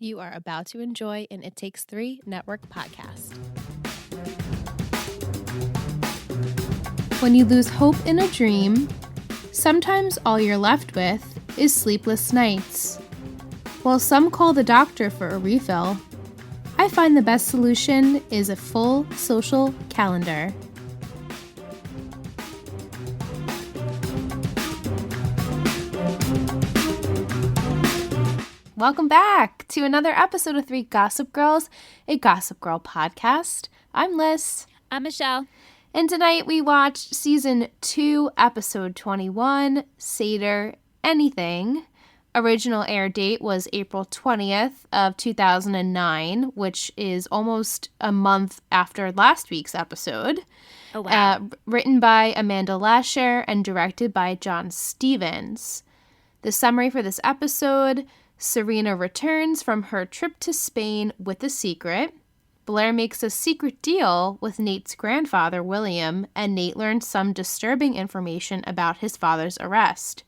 You are about to enjoy an It Takes Three Network podcast. When you lose hope in a dream, sometimes all you're left with is sleepless nights. While some call the doctor for a refill, I find the best solution is a full social calendar. Welcome back to another episode of Three Gossip Girls, a Gossip Girl podcast. I'm Liz. I'm Michelle. And tonight we watched Season 2, Episode 21, Seder Anything. Original air date was April 20th of 2009, which is almost a month after last week's episode. Oh, wow. Written by Amanda Lasher and directed by John Stevens. The summary for this episode: Serena returns from her trip to Spain with a secret. Blair makes a secret deal with Nate's grandfather, William, and Nate learns some disturbing information about his father's arrest.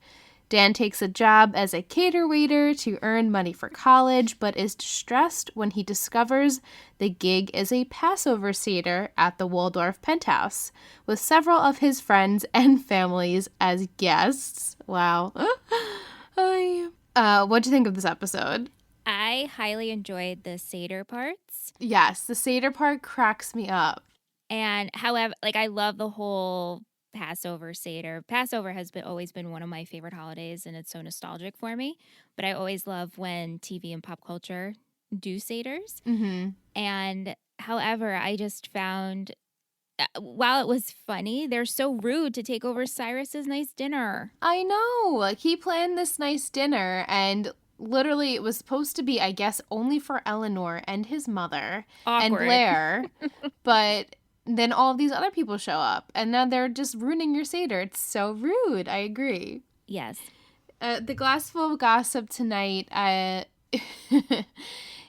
Dan takes a job as a cater waiter to earn money for college, but is distressed when he discovers the gig is a Passover Seder at the Waldorf Penthouse, with several of his friends and families as guests. Wow. What'd you think of this episode? I highly enjoyed the Seder parts. Yes, the Seder part cracks me up. And however, I love the whole Passover Seder. Passover has always been one of my favorite holidays, and it's so nostalgic for me. But I always love when TV and pop culture do Seders. Mm-hmm. And however, I just found, while it was funny, they're so rude to take over Cyrus's nice dinner. I know. Like, he planned this nice dinner, and literally it was supposed to be, I guess, only for Eleanor and his mother. Awkward. And Blair. But then all of these other people show up, and now they're just ruining your Seder. It's so rude. I agree. Yes. The Glassful gossip tonight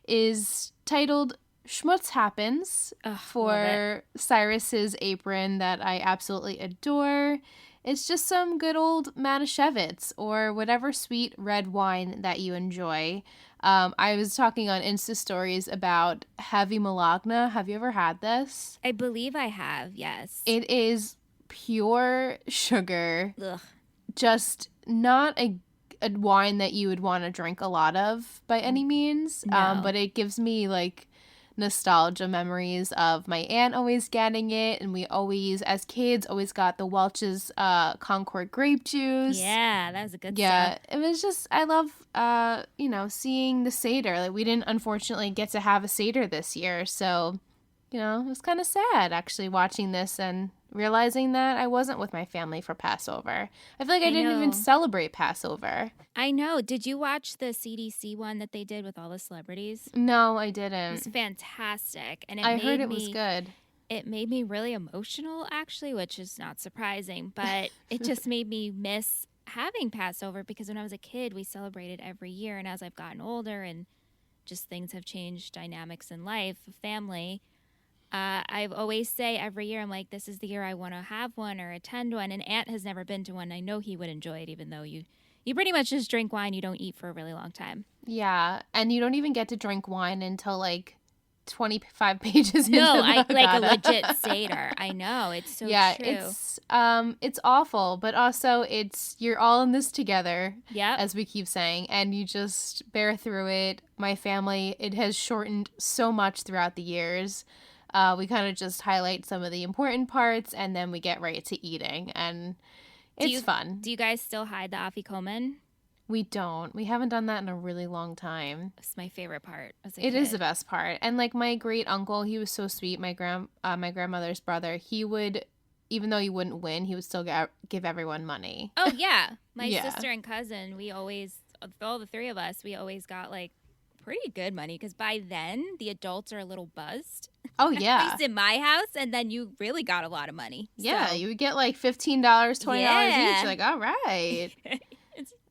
is titled Schmutz Happens. For Cyrus's apron that I absolutely adore. It's just some good old Manischewitz or whatever sweet red wine that you enjoy. I was talking on Insta stories about Heavy Malagna. Have you ever had this? I believe I have, yes. It is pure sugar. Ugh. Just not a wine that you would want to drink a lot of by any means. No. But it gives me nostalgia memories of my aunt always getting it, and we always, as kids, always got the Welch's Concord grape juice. Yeah, that was a good stuff. Yeah, it was just, I love, seeing the Seder. We didn't, unfortunately, get to have a Seder this year, so, it was kind of sad, actually, watching this and realizing that I wasn't with my family for Passover. I feel like I didn't even celebrate Passover. I know. Did you watch the CDC one that they did with all the celebrities? No, I didn't. It was fantastic. And I heard it was good. It made me really emotional, actually, which is not surprising. But it just made me miss having Passover, because when I was a kid, we celebrated every year. And as I've gotten older and just things have changed, dynamics in life, family, I always say every year, I'm like, this is the year I want to have one or attend one. And Aunt has never been to one. I know he would enjoy it, even though you pretty much just drink wine. You don't eat for a really long time. Yeah, and you don't even get to drink wine until 25 pages no, into the like a legit Seder. I know, it's so true. Yeah, it's awful, but also you're all in this together. Yeah, as we keep saying, and you just bear through it. My family, it has shortened so much throughout the years. We kind of just highlight some of the important parts, and then we get right to eating, and it's fun. Do you guys still hide the afikomen? We don't. We haven't done that in a really long time. It's my favorite part as a It kid. is the best part. And my great uncle, he was so sweet. My grandmother's brother, he would, even though he wouldn't win, he would still give everyone money. Oh yeah, my Yeah. sister and cousin, we always, all the three of us, we always got pretty good money, because by then the adults are a little buzzed. Oh At yeah. least in my house, and then you really got a lot of money. Yeah, So, you would get $15, $20 Yeah. each. You're like, all right.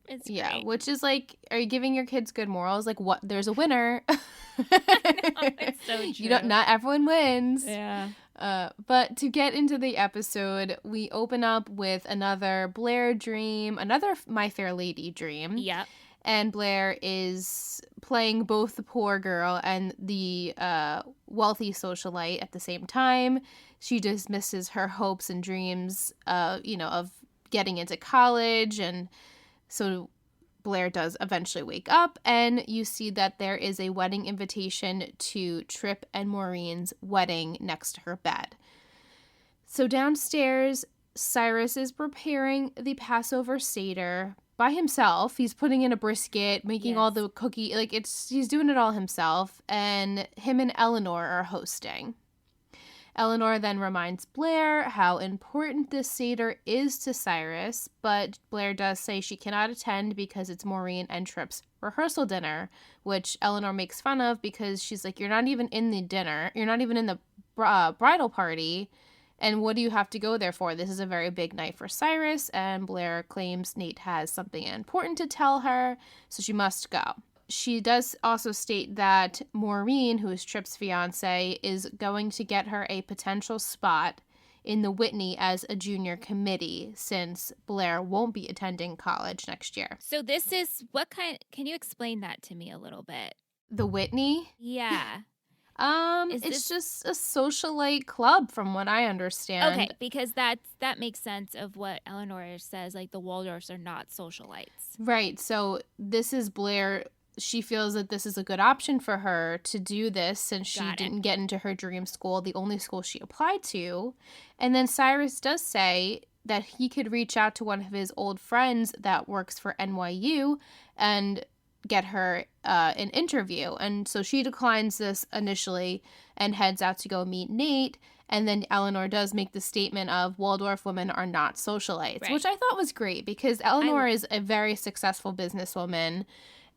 it's Yeah, great. which is are you giving your kids good morals? What? There's a winner. It's so true. Not everyone wins. Yeah. But to get into the episode, we open up with another Blair dream, another My Fair Lady dream. Yep. And Blair is playing both the poor girl and the wealthy socialite at the same time. She dismisses her hopes and dreams, of getting into college. And so Blair does eventually wake up, and you see that there is a wedding invitation to Trip and Maureen's wedding next to her bed. So downstairs, Cyrus is preparing the Passover Seder by himself. He's putting in a brisket, making all the cookie, he's doing it all himself, and him and Eleanor are hosting. Eleanor then reminds Blair how important this Seder is to Cyrus, but Blair does say she cannot attend because it's Maureen and Trip's rehearsal dinner, which Eleanor makes fun of because she's like, you're not even in the dinner, you're not even in the bridal party, and what do you have to go there for? This is a very big night for Cyrus, and Blair claims Nate has something important to tell her, so she must go. She does also state that Maureen, who is Trip's fiance, is going to get her a potential spot in the Whitney as a junior committee, since Blair won't be attending college next year. So this is can you explain that to me a little bit? The Whitney? Yeah. It's just a socialite club from what I understand. Okay, because that makes sense of what Eleanor says, like the Waldorfs are not socialites. Right, so this is Blair. She feels that this is a good option for her to do this since she didn't get into her dream school, the only school she applied to. And then Cyrus does say that he could reach out to one of his old friends that works for NYU and get her an interview. And so she declines this initially and heads out to go meet Nate. And then Eleanor does make the statement of Waldorf women are not socialites, which I thought was great because Eleanor is a very successful businesswoman.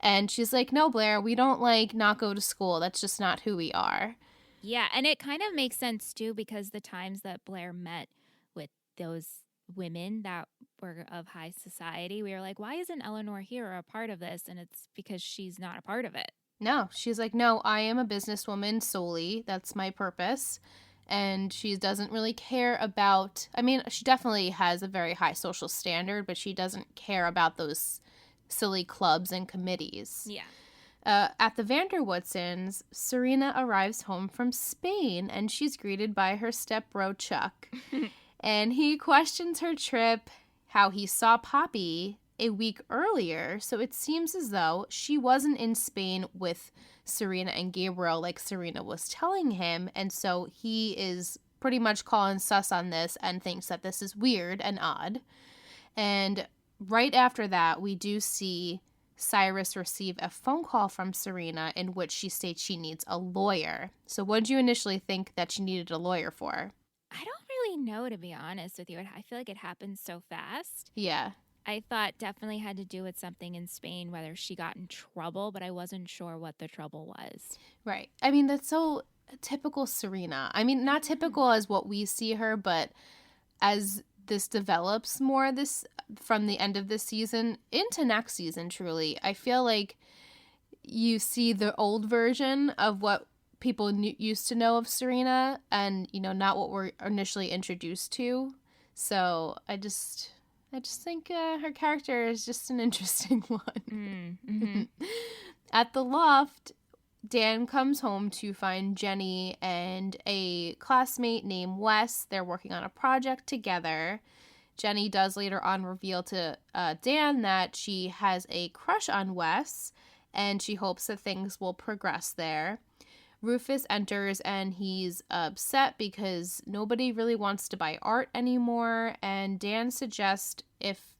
And she's like, no, Blair, we don't not go to school. That's just not who we are. Yeah, and it kind of makes sense too because the times that Blair met with those women that were of high society, we were like, why isn't Eleanor here or a part of this? And it's because she's not a part of it. No, she's like, no, I am a businesswoman solely. That's my purpose. And she doesn't really care about, she definitely has a very high social standard, but she doesn't care about those silly clubs and committees. Yeah. At the Vanderwoodsons, Serena arrives home from Spain, and she's greeted by her step-bro, Chuck. And he questions her trip, how he saw Poppy a week earlier, so it seems as though she wasn't in Spain with Serena and Gabriel like Serena was telling him, and so he is pretty much calling sus on this and thinks that this is weird and odd. And right after that, we do see Cyrus receive a phone call from Serena in which she states she needs a lawyer. So what did you initially think that she needed a lawyer for? I don't really know, to be honest with you. I feel like it happened so fast. Yeah. I thought definitely had to do with something in Spain, whether she got in trouble, but I wasn't sure what the trouble was. Right. That's so typical Serena. Not typical as what we see her, but as this develops more from the end of this season into next season, truly, I feel like you see the old version of what people used to know of Serena and, not what we're initially introduced to. So I just think her character is just an interesting one. Mm-hmm. At the loft, Dan comes home to find Jenny and a classmate named Wes. They're working on a project together. Jenny does later on reveal to Dan that she has a crush on Wes, and she hopes that things will progress there. Rufus enters, and he's upset because nobody really wants to buy art anymore, and Dan suggests if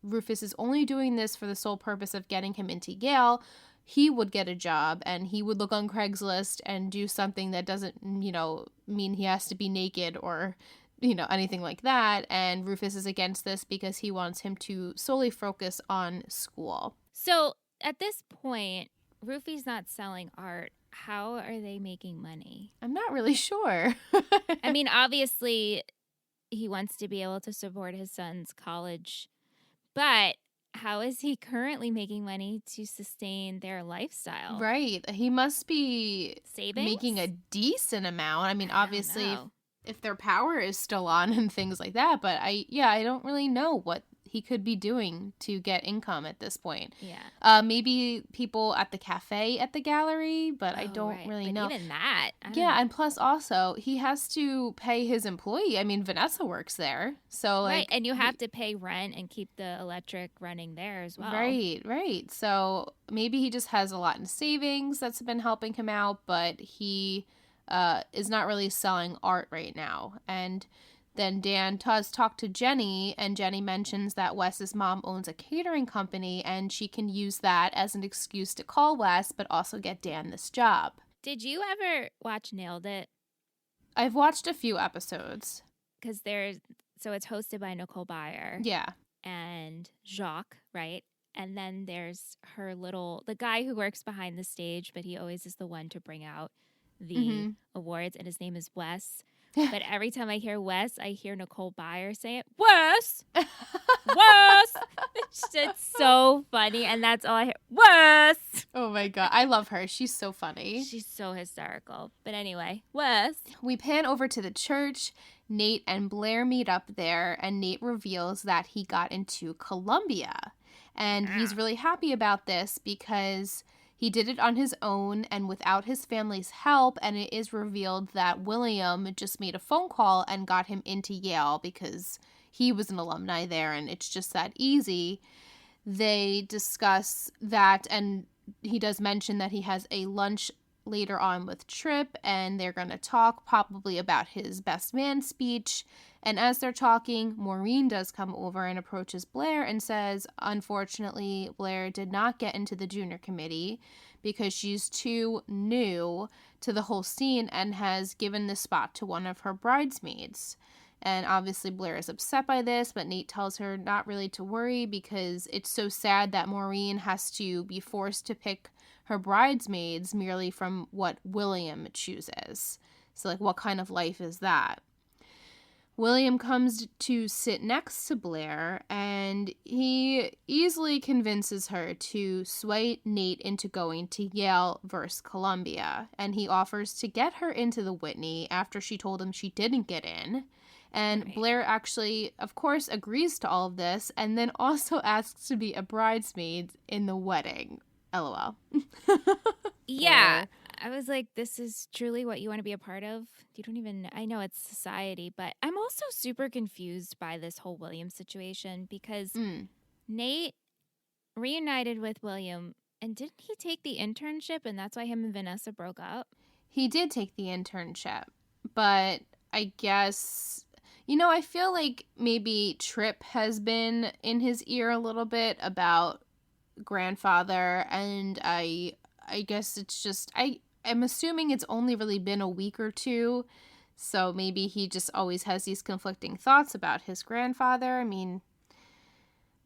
Rufus is only doing this for the sole purpose of getting him into Yale, he would get a job and he would look on Craigslist and do something that doesn't, mean he has to be naked or, anything like that. And Rufus is against this because he wants him to solely focus on school. So at this point, Rufy's not selling art. How are they making money? I'm not really sure. Obviously, he wants to be able to support his son's college, but how is he currently making money to sustain their lifestyle? Right. He must be making a decent amount. Obviously, if their power is still on and things like that. But I don't really know what he could be doing to get income at this point. Yeah. Maybe people at the cafe at the gallery, but I don't right. really But know. even that. Yeah, and plus also he has to pay his employee. I mean, Vanessa works there, so like, right, and you have to pay rent and keep the electric running there as well. Right. So maybe he just has a lot in savings that's been helping him out, but he is not really selling art right now. And then Dan does talk to Jenny, and Jenny mentions that Wes's mom owns a catering company, and she can use that as an excuse to call Wes, but also get Dan this job. Did you ever watch Nailed It? I've watched a few episodes. Because it's hosted by Nicole Byer. Yeah. And Jacques, right? And then there's the guy who works behind the stage, but he always is the one to bring out the awards, and his name is Wes. But every time I hear Wes, I hear Nicole Byer say it, Wes! Wes! It's so funny, and that's all I hear, Wes! Oh my God, I love her. She's so funny. She's so hysterical. But anyway, Wes. We pan over to the church. Nate and Blair meet up there, and Nate reveals that he got into Columbia. And he's really happy about this because he did it on his own and without his family's help, and it is revealed that William just made a phone call and got him into Yale because he was an alumni there, and it's just that easy. They discuss that, and he does mention that he has a lunch later on with Tripp, and they're going to talk probably about his best man speech. And as they're talking, Maureen does come over and approaches Blair and says, unfortunately, Blair did not get into the junior committee because she's too new to the whole scene and has given the spot to one of her bridesmaids. And obviously Blair is upset by this, but Nate tells her not really to worry because it's so sad that Maureen has to be forced to pick her bridesmaids merely from what William chooses. So, like, what kind of life is that? William comes to sit next to Blair, and he easily convinces her to sway Nate into going to Yale versus Columbia. And he offers to get her into the Whitney after she told him she didn't get in. And Blair actually, of course, agrees to all of this and then also asks to be a bridesmaid in the wedding. LOL. Yeah. I was like, this is truly what you want to be a part of? I know it's society, but I'm also super confused by this whole William situation because Nate reunited with William, and didn't he take the internship, and that's why him and Vanessa broke up? He did take the internship, but I guess, I feel like maybe Tripp has been in his ear a little bit about grandfather, and I guess it's just, I'm assuming it's only really been a week or two, so maybe he just always has these conflicting thoughts about his grandfather. I mean,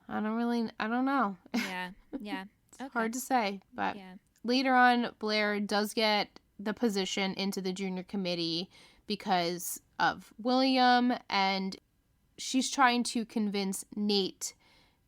I don't know. Yeah. It's hard to say, but later on, Blair does get the position into the junior committee because of William, and she's trying to convince Nate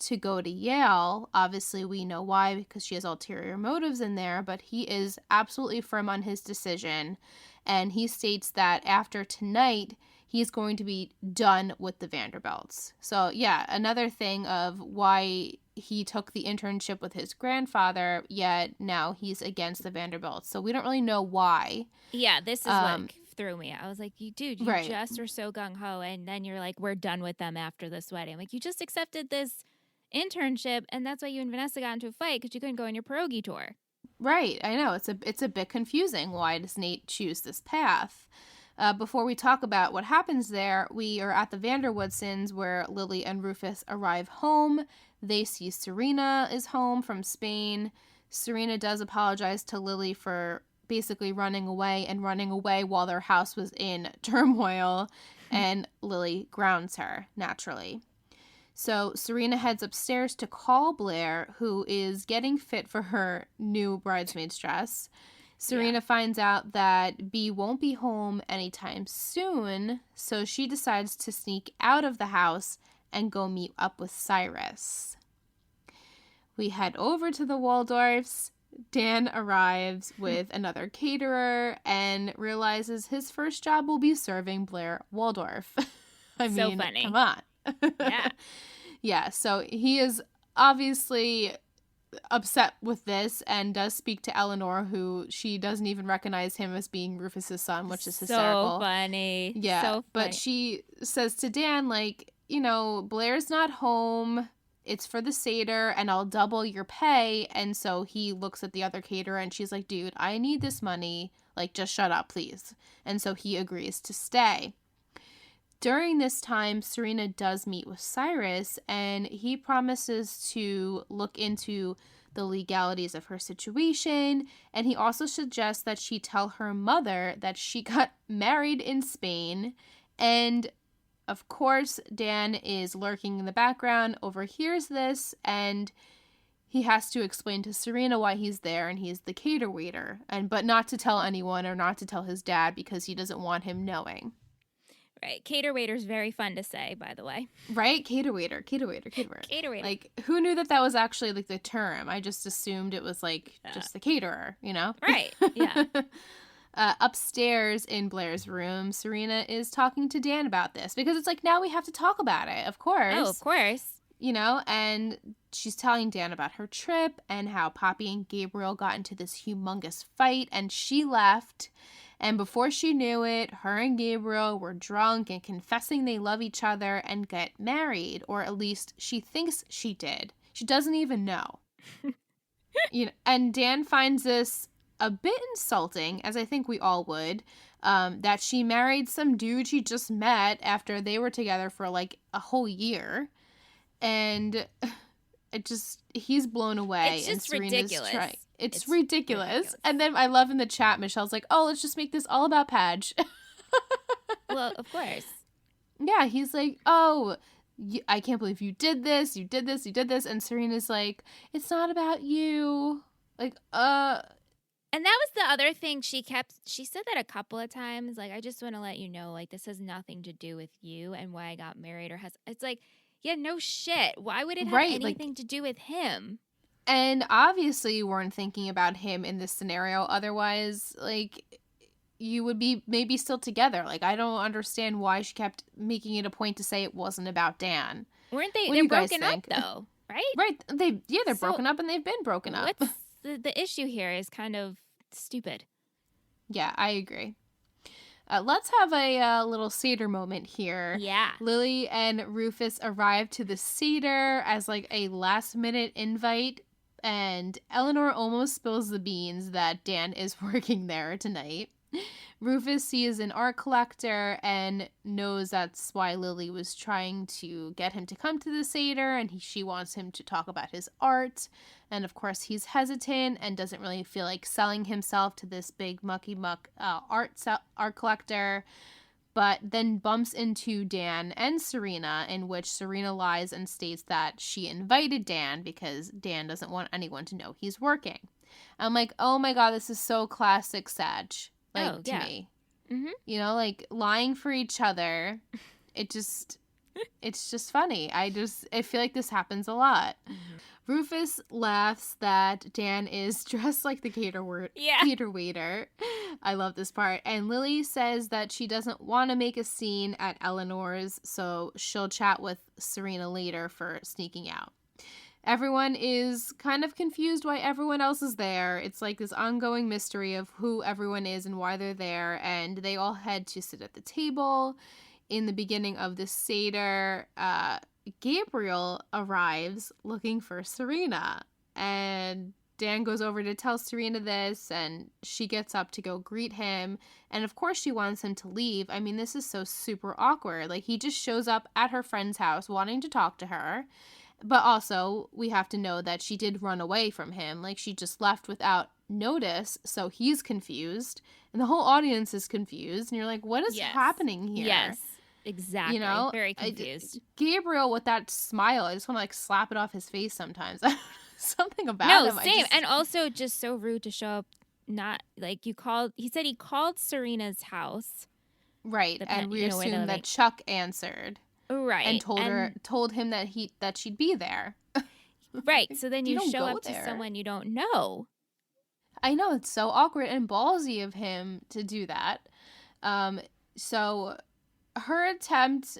to go to Yale. Obviously, we know why, because she has ulterior motives in there, but he is absolutely firm on his decision, and he states that after tonight, he's going to be done with the Vanderbilts. So, yeah, another thing of why he took the internship with his grandfather, yet now he's against the Vanderbilts. So we don't really know why. Yeah, this is what threw me. I was like, you right. just are so gung-ho, and then you're like, we're done with them after this wedding. Like, you just accepted this internship, and that's why you and Vanessa got into a fight, because you couldn't go on your pierogi tour. Right, I know. It's a bit confusing. Why does Nate choose this path? Before we talk about what happens there, we are at the Vanderwoodsons where Lily and Rufus arrive home. They see Serena is home from Spain. Serena does apologize to Lily for basically running away while their house was in turmoil, and Lily grounds her, naturally. So Serena heads upstairs to call Blair, who is getting fit for her new bridesmaid's dress. Serena finds out that Bea won't be home anytime soon, so she decides to sneak out of the house and go meet up with Cyrus. We head over to the Waldorfs. Dan arrives with another caterer and realizes his first job will be serving Blair Waldorf. I mean, funny. Come on. Yeah. Yeah, so he is obviously upset with this and does speak to Eleanor, who she doesn't even recognize him as being Rufus's son, which is hysterical. So funny. Yeah, So but funny. she says to Dan, like, you know, Blair's not home. It's for the Seder, and I'll double your pay. And so he looks at the other caterer, and she's like, dude, I need this money. Like, just shut up, please. And so he agrees to stay. During this time, Serena does meet with Cyrus, and he promises to look into the legalities of her situation, and he also suggests that she tell her mother that she got married in Spain. And of course, Dan is lurking in the background, overhears this, and he has to explain to Serena why he's there, and he's the cater waiter, but not to tell anyone or not to tell his dad because he doesn't want him knowing. Right. Cater waiter's very fun to say, by the way. Right? Cater waiter, cater waiter, cater waiter. Cater waiter. Like, who knew that was actually, like, the term? I just assumed it was, like, just the caterer, you know? Right. Yeah. Upstairs in Blair's room, Serena is talking to Dan about this because it's like, now we have to talk about it, of course. Oh, of course. You know, and she's telling Dan about her trip and how Poppy and Gabriel got into this humongous fight and she left. And before she knew it, her and Gabriel were drunk and confessing they love each other and get married, or at least she thinks she did. She doesn't even know. You know, and Dan finds this a bit insulting, as I think we all would, that she married some dude she just met after they were together for like a whole year. And he's blown away. It's just and ridiculous. It's ridiculous. And then I love in the chat, Michelle's like, oh, let's just make this all about Padge. Well, of course. Yeah, he's like, oh, I can't believe you did this. You did this. You did this. And Serena's like, it's not about you. Like, And that was the other thing she said that a couple of times. Like, I just want to let you know, like, this has nothing to do with you and why I got married it's like, yeah, no shit. Why would it have anything to do with him? And obviously you weren't thinking about him in this scenario. Otherwise, like, you would be maybe still together. Like, I don't understand why she kept making it a point to say it wasn't about Dan. Weren't they? They're broken up, though, right? Right. They're broken up and they've been broken up. What's the issue here is kind of stupid. Yeah, I agree. Let's have a little Seder moment here. Yeah. Lily and Rufus arrive to the Seder as like a last-minute invite, and Eleanor almost spills the beans that Dan is working there tonight. Rufus sees an art collector and knows that's why Lily was trying to get him to come to the Seder, and she wants him to talk about his art. And of course, he's hesitant and doesn't really feel like selling himself to this big mucky muck art collector, but then bumps into Dan and Serena, in which Serena lies and states that she invited Dan because Dan doesn't want anyone to know he's working. I'm like, oh my god, this is so classic Sag. Like, to me. Mm-hmm. You know, like, lying for each other. It's just funny. I feel like this happens a lot. Mm-hmm. Rufus laughs that Dan is dressed like the cater waiter. I love this part. And Lily says that she doesn't want to make a scene at Eleanor's, so she'll chat with Serena later for sneaking out. Everyone is kind of confused why everyone else is there. It's like this ongoing mystery of who everyone is and why they're there, and they all head to sit at the table. In the beginning of the Seder, Gabriel arrives looking for Serena, and Dan goes over to tell Serena this, and she gets up to go greet him, and of course she wants him to leave. I mean, this is so super awkward. Like, he just shows up at her friend's house wanting to talk to her. But also, we have to know that she did run away from him. Like, she just left without notice, so he's confused. And the whole audience is confused. And you're like, what is happening here? Yes, exactly. You know? Very confused. Gabriel with that smile, I just want to, like, slap it off his face sometimes. Something about him. No, same. And also just so rude to show up not, like, he said he called Serena's house. Right, and we assume that Chuck answered. Right. And told him that she'd be there. Right. So then you show up to someone you don't know. I know, it's so awkward and ballsy of him to do that. So her attempt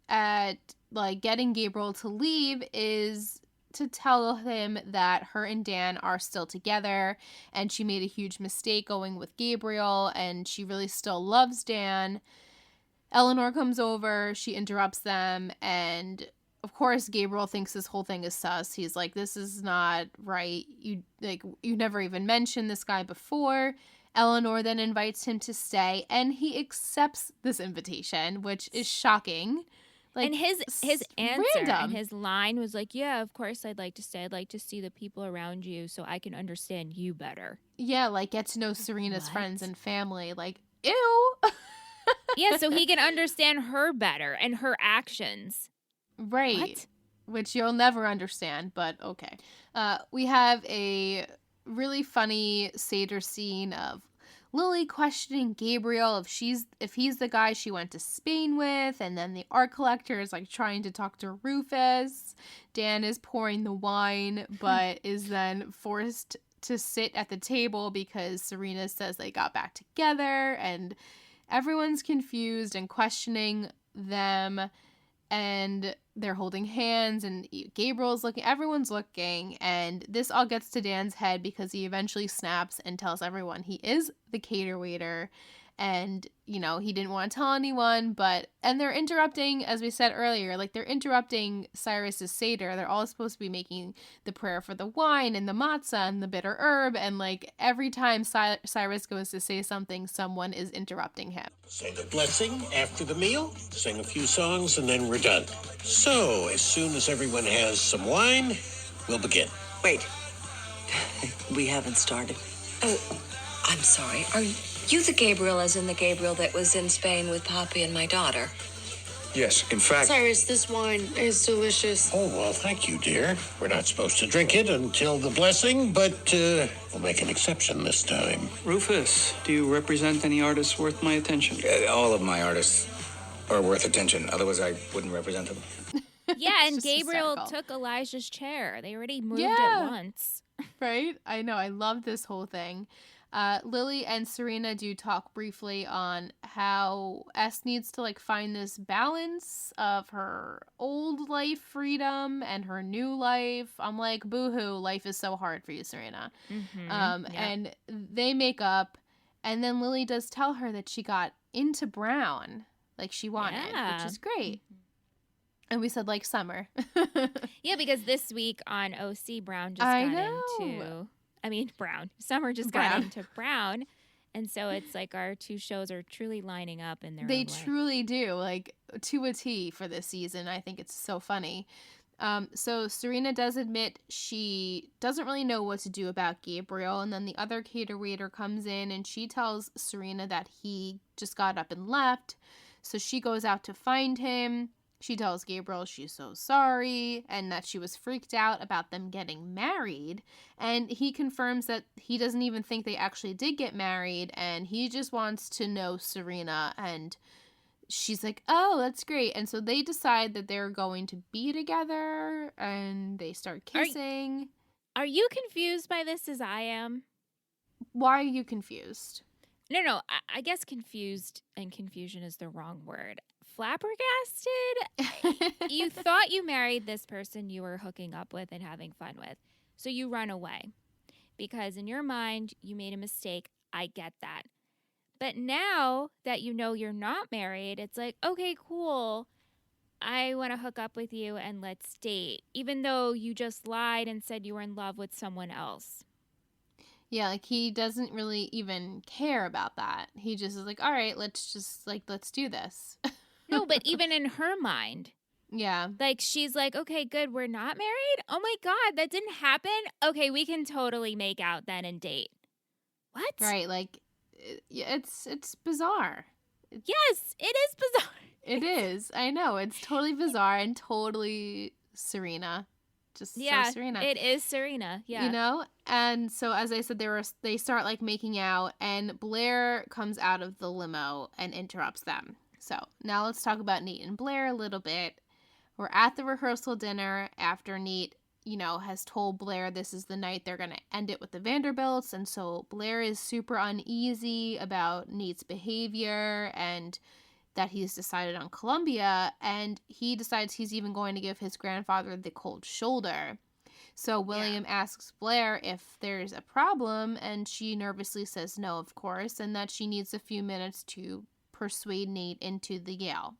at like getting Gabriel to leave is to tell him that her and Dan are still together and she made a huge mistake going with Gabriel and she really still loves Dan. Eleanor comes over, she interrupts them, and of course Gabriel thinks this whole thing is sus. He's like, this is not right. You never even mentioned this guy before. Eleanor then invites him to stay, and he accepts this invitation, which is shocking. Like, and his answer random. and his line was like, yeah, of course I'd like to stay. I'd like to see the people around you so I can understand you better. Yeah, like get to know Serena's friends and family. Like, ew. Yeah, so he can understand her better and her actions. Right. What? Which you'll never understand, but okay. We have a really funny Seder scene of Lily questioning Gabriel if he's the guy she went to Spain with, and then the art collector is like trying to talk to Rufus. Dan is pouring the wine, but is then forced to sit at the table because Serena says they got back together, and everyone's confused and questioning them, and they're holding hands, and Gabriel's looking, everyone's looking, and this all gets to Dan's head because he eventually snaps and tells everyone he is the cater waiter, and, you know, he didn't want to tell anyone, and they're interrupting, as we said earlier, like, they're interrupting Cyrus's Seder. They're all supposed to be making the prayer for the wine and the matzah and the bitter herb, and, like, every time Cyrus goes to say something, someone is interrupting him. Say the blessing after the meal, sing a few songs, and then we're done. So, as soon as everyone has some wine, we'll begin. Wait. We haven't started. Oh, I'm sorry. Are you the Gabriel as in the Gabriel that was in Spain with Poppy and my daughter? Yes, in fact... Cyrus, this wine is delicious. Oh, well, thank you, dear. We're not supposed to drink it until the blessing, but we'll make an exception this time. Rufus, do you represent any artists worth my attention? All of my artists are worth attention. Otherwise, I wouldn't represent them. Yeah, and Gabriel took Elijah's chair. They already moved it once. Right? I know. I love this whole thing. Lily and Serena do talk briefly on how S needs to like find this balance of her old life freedom and her new life. I'm like, boo-hoo, life is so hard for you, Serena. Mm-hmm. And they make up, and then Lily does tell her that she got into Brown like she wanted, which is great. Mm-hmm. And we said like Summer. Yeah, because this week on OC, Brown just got into... Brown. Summer just got into Brown. And so it's like our two shows are truly lining up in their own way. They truly do, like to a T for this season. I think it's so funny. So Serena does admit she doesn't really know what to do about Gabriel. And then the other cater waiter comes in and she tells Serena that he just got up and left. So she goes out to find him. She tells Gabriel she's so sorry and that she was freaked out about them getting married. And he confirms that he doesn't even think they actually did get married and he just wants to know Serena. And she's like, oh, that's great. And so they decide that they're going to be together and they start kissing. Are you confused by this as I am? Why are you confused? No, I guess confused and confusion is the wrong word. Flabbergasted? You thought you married this person you were hooking up with and having fun with. So you run away. Because in your mind, you made a mistake. I get that. But now that you know you're not married, it's like, okay, cool. I want to hook up with you and let's date. Even though you just lied and said you were in love with someone else. Yeah, like he doesn't really even care about that. He just is like, all right, let's do this. No, but even in her mind. Yeah. Like she's like, okay, good, we're not married? Oh my God, that didn't happen? Okay, we can totally make out then and date. What? Right, like it's bizarre. Yes, it is bizarre. It is. I know. It's totally bizarre and totally Serena. Just so Serena. It is Serena. Yeah. You know? And so as I said, they start like making out and Blair comes out of the limo and interrupts them. So now let's talk about Nate and Blair a little bit. We're at the rehearsal dinner after Nate, has told Blair this is the night they're going to end it with the Vanderbilts. And so Blair is super uneasy about Nate's behavior and that he's decided on Columbia, and he decides he's even going to give his grandfather the cold shoulder. So William asks Blair if there's a problem, and she nervously says no, of course, and that she needs a few minutes to persuade Nate into the Yale.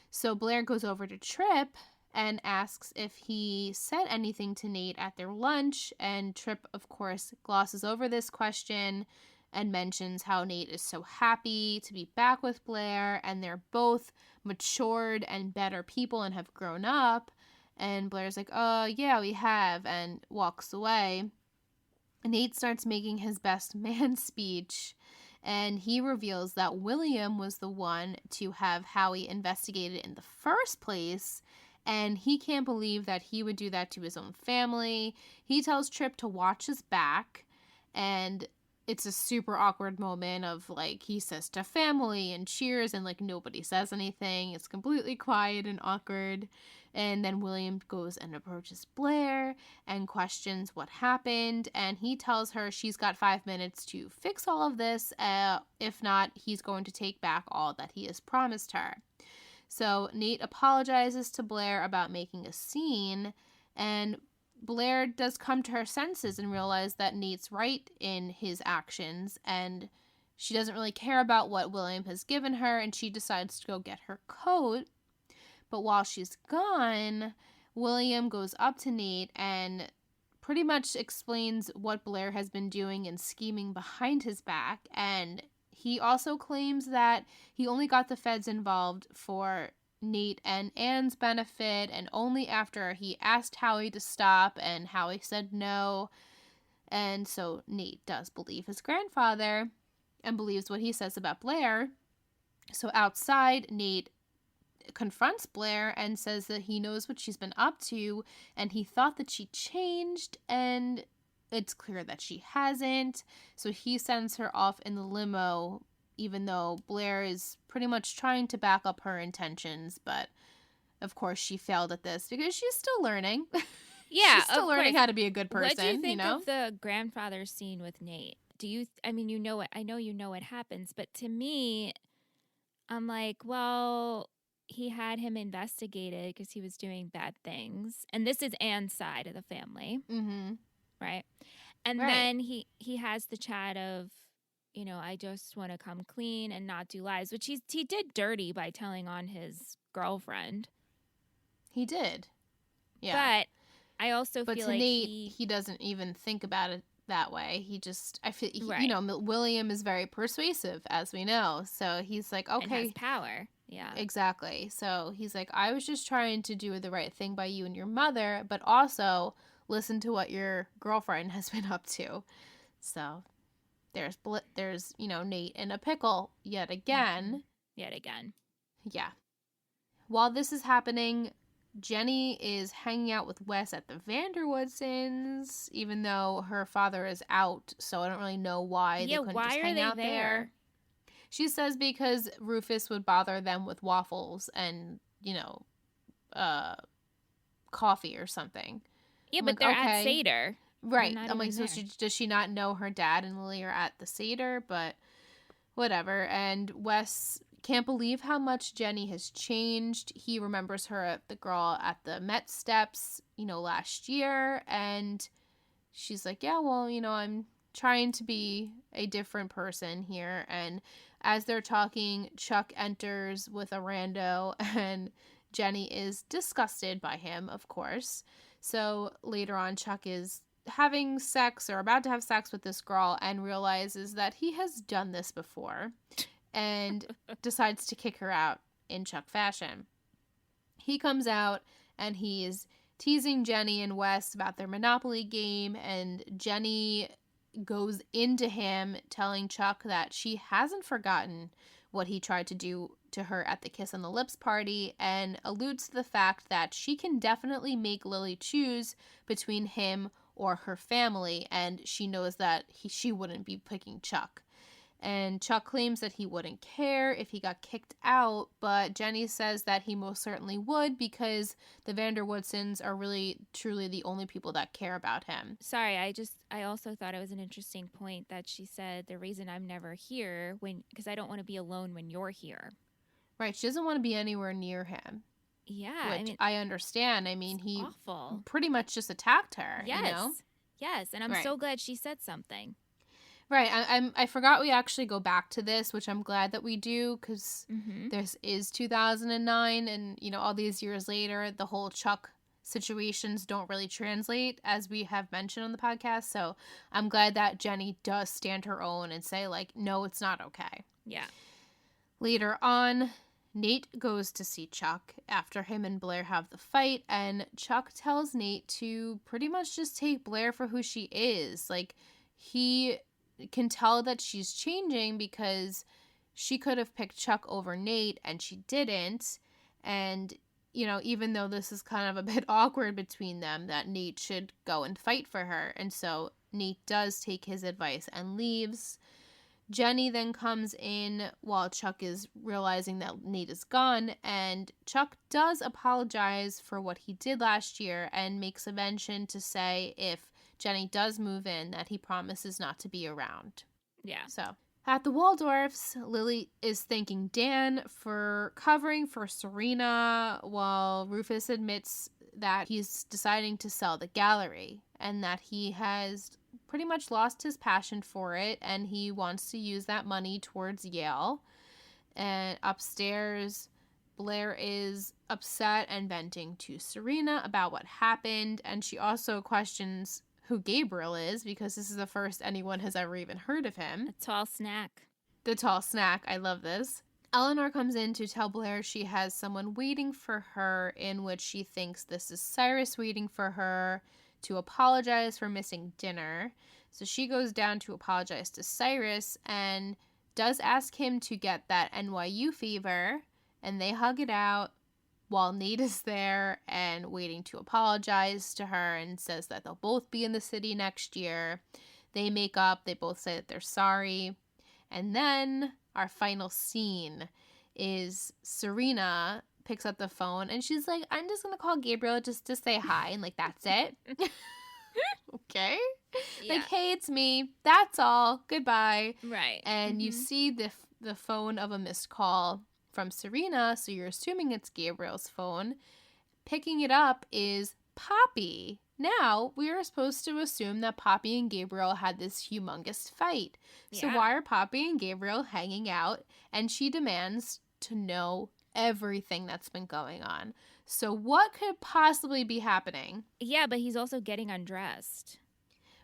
So Blair goes over to Tripp and asks if he said anything to Nate at their lunch, and Tripp, of course, glosses over this question and mentions how Nate is so happy to be back with Blair, and they're both matured and better people and have grown up. And Blair's like, oh, yeah, we have, and walks away. Nate starts making his best man speech, and he reveals that William was the one to have Howie investigated in the first place, and he can't believe that he would do that to his own family. He tells Tripp to watch his back, and it's a super awkward moment of, like, he says to family and cheers, and, like, nobody says anything. It's completely quiet and awkward. And then William goes and approaches Blair and questions what happened, and he tells her she's got 5 minutes to fix all of this. If not, he's going to take back all that he has promised her. So Nate apologizes to Blair about making a scene, and Blair does come to her senses and realize that Nate's right in his actions, and she doesn't really care about what William has given her, and she decides to go get her coat. But while she's gone, William goes up to Nate and pretty much explains what Blair has been doing and scheming behind his back, and he also claims that he only got the feds involved for Nate and Anne's benefit, and only after he asked Howie to stop, and Howie said no. And so Nate does believe his grandfather and believes what he says about Blair. So outside, Nate confronts Blair and says that he knows what she's been up to, and he thought that she changed, and it's clear that she hasn't. So he sends her off in the limo, even though Blair is pretty much trying to back up her intentions, but of course she failed at this because she's still learning. Yeah, she's still learning how to be a good person. What do you think know? of the grandfather scene with Nate? Do you? I mean, you know what? I know you know what happens, but to me, I'm like, well, he had him investigated because he was doing bad things, and this is Anne's side of the family, right? And then he has the chat of, you know, I just want to come clean and not do lies, which he did dirty by telling on his girlfriend. He did. Yeah. But I also feel like Nate, he doesn't even think about it that way. He just, I feel, you know, William is very persuasive, as we know. So he's like, okay. And has power. Yeah. Exactly. So he's like, I was just trying to do the right thing by you and your mother, but also listen to what your girlfriend has been up to. So there's, you know, Nate in a pickle yet again. Yet again. Yeah. While this is happening, Jenny is hanging out with Wes at the Vanderwoodsons, even though her father is out, so I don't really know why they couldn't just hang out there. She says because Rufus would bother them with waffles and, you know, coffee or something. Yeah, but they're at Seder. Right. I'm like, so does she not know her dad and Lily are at the Seder? But whatever. And Wes can't believe how much Jenny has changed. He remembers her at the girl at the Met steps, you know, last year. And she's like, yeah, well, you know, I'm trying to be a different person here. And as they're talking, Chuck enters with a rando, and Jenny is disgusted by him, of course. So later on, Chuck is having sex or about to have sex with this girl and realizes that he has done this before and decides to kick her out in Chuck fashion. He comes out and he's teasing Jenny and Wes about their Monopoly game, and Jenny goes into him telling Chuck that she hasn't forgotten what he tried to do to her at the Kiss on the Lips party, and alludes to the fact that she can definitely make Lily choose between him or her family, and she knows that she wouldn't be picking Chuck. And Chuck claims that he wouldn't care if he got kicked out, but Jenny says that he most certainly would, because the Vanderwoodsons are really, truly the only people that care about him. Sorry, I also thought it was an interesting point that she said the reason I'm never here because I don't want to be alone when you're here. Right. She doesn't want to be anywhere near him. Yeah. Which I mean, I understand. I mean, he awful. pretty much just attacked her, Yes. you know? Yes. And I'm Right. so glad she said something. Right. I forgot we actually go back to this, which I'm glad that we do, because Mm-hmm. this is 2009, and, you know, all these years later, the whole Chuck situations don't really translate, as we have mentioned on the podcast. So I'm glad that Jenny does stand her own and say, like, no, it's not okay. Yeah. Later on, Nate goes to see Chuck after him and Blair have the fight, and Chuck tells Nate to pretty much just take Blair for who she is. Like, he can tell that she's changing because she could have picked Chuck over Nate and she didn't. And, you know, even though this is kind of a bit awkward between them, that Nate should go and fight for her. And so Nate does take his advice and leaves. Jenny then comes in while Chuck is realizing that Nate is gone, and Chuck does apologize for what he did last year and makes a mention to say if Jenny does move in that he promises not to be around. Yeah. So, at the Waldorfs, Lily is thanking Dan for covering for Serena while Rufus admits that he's deciding to sell the gallery and that he has pretty much lost his passion for it and he wants to use that money towards Yale. And upstairs, Blair is upset and venting to Serena about what happened, and she also questions who Gabriel is because this is the first anyone has ever even heard of him. A tall snack. The tall snack. I love this. Eleanor comes in to tell Blair she has someone waiting for her, in which she thinks this is Cyrus waiting for her to apologize for missing dinner. So she goes down to apologize to Cyrus and does ask him to get that NYU fever, and they hug it out while Nate is there and waiting to apologize to her and says that they'll both be in the city next year. They make up. They both say that they're sorry. And then our final scene is Serena picks up the phone and she's like, I'm just going to call Gabriel just to say hi. And like, that's it. Okay. Yeah. Like, hey, it's me. That's all. Goodbye. Right. And you see the phone of a missed call from Serena, so you're assuming it's Gabriel's phone. Picking it up is Poppy. Now, we are supposed to assume that Poppy and Gabriel had this humongous fight. So Yeah. why are Poppy and Gabriel hanging out? And she demands to know everything that's been going on. So what could possibly be happening? Yeah, but he's also getting undressed.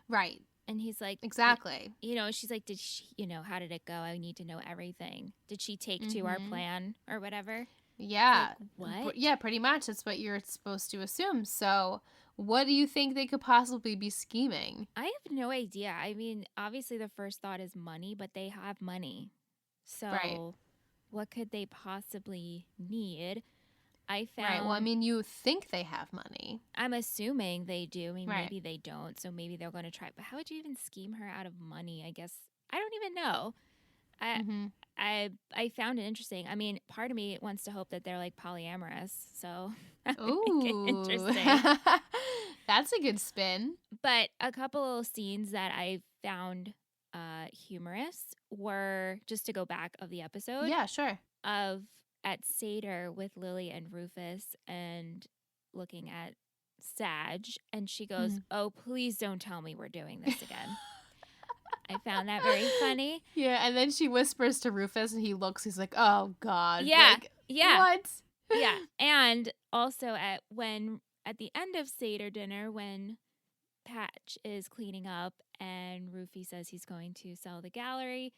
Right. And he's like, Exactly. you know, she's like, did she, you know, how did it go? I need to know everything. Did she take to our plan or whatever? Yeah. Like, what? Yeah, pretty much. That's what you're supposed to assume. So what do you think they could possibly be scheming? I have no idea. I mean, obviously the first thought is money, but they have money. So Right. what could they possibly need? I found. Right. Well, I mean, you think they have money. I'm assuming they do. I mean, Right. maybe they don't. So maybe they're going to try. But how would you even scheme her out of money? I guess I don't even know. I found it interesting. I mean, part of me wants to hope that they're like polyamorous. So that would make it Ooh. interesting. That's a good spin. But a couple of scenes that I found humorous were, just to go back of the episode, Yeah, sure. of at Seder with Lily and Rufus and looking at Sag, and she goes, "Oh, please don't tell me we're doing this again." I found that very funny. Yeah, and then she whispers to Rufus, and he looks. He's like, "Oh God." Yeah, Like, yeah. What? Yeah, and also at the end of Seder dinner, when Patch is cleaning up and Rufy says he's going to sell the gallery,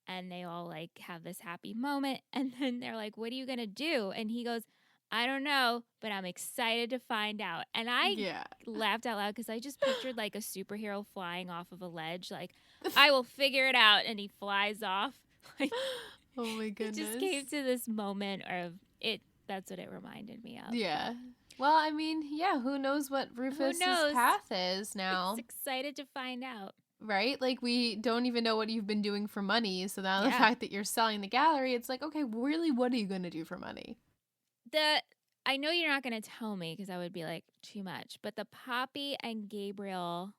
and they all like have this happy moment, and then they're like, "What are you gonna do?" And he goes, "I don't know, but I'm excited to find out." And I laughed out loud because I just pictured like a superhero flying off of a ledge, like, "I will figure it out," and he flies off. Like, Oh my it goodness. just came to this moment of it. That's what it reminded me of. Yeah. Well, I mean, yeah. Who knows what Rufus's knows? path is now? It's excited to find out. Right? Like, we don't even know what you've been doing for money. So now the Yeah. fact that you're selling the gallery, it's like, okay, really, what are you going to do for money? I know you're not going to tell me because that would be like too much, but the Poppy and Gabriel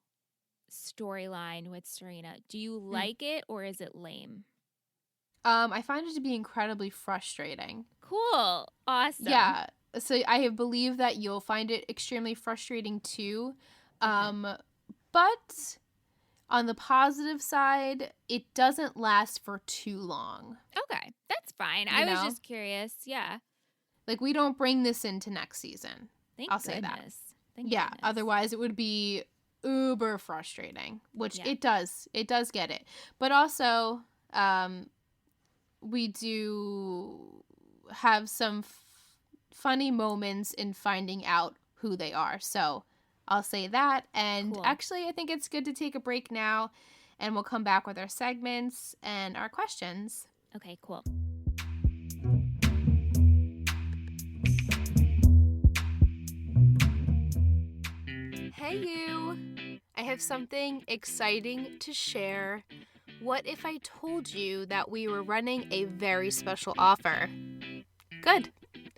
storyline with Serena, do you like it or is it lame? I find it to be incredibly frustrating. Cool. Awesome. Yeah. So I believe that you'll find it extremely frustrating too. But on the positive side, it doesn't last for too long. Okay. That's fine. You I was know? just curious. Yeah. Like, we don't bring this into next season. Thank I'll goodness. say that. Thank Yeah, goodness. otherwise it would be uber frustrating, which Yeah. it does. It does get it. But also, we do have some funny moments in finding out who they are. So I'll say that. And Cool. actually, I think it's good to take a break now, and we'll come back with our segments and our questions. Okay, cool. Hey, you! I have something exciting to share. What if I told you that we were running a very special offer? Good.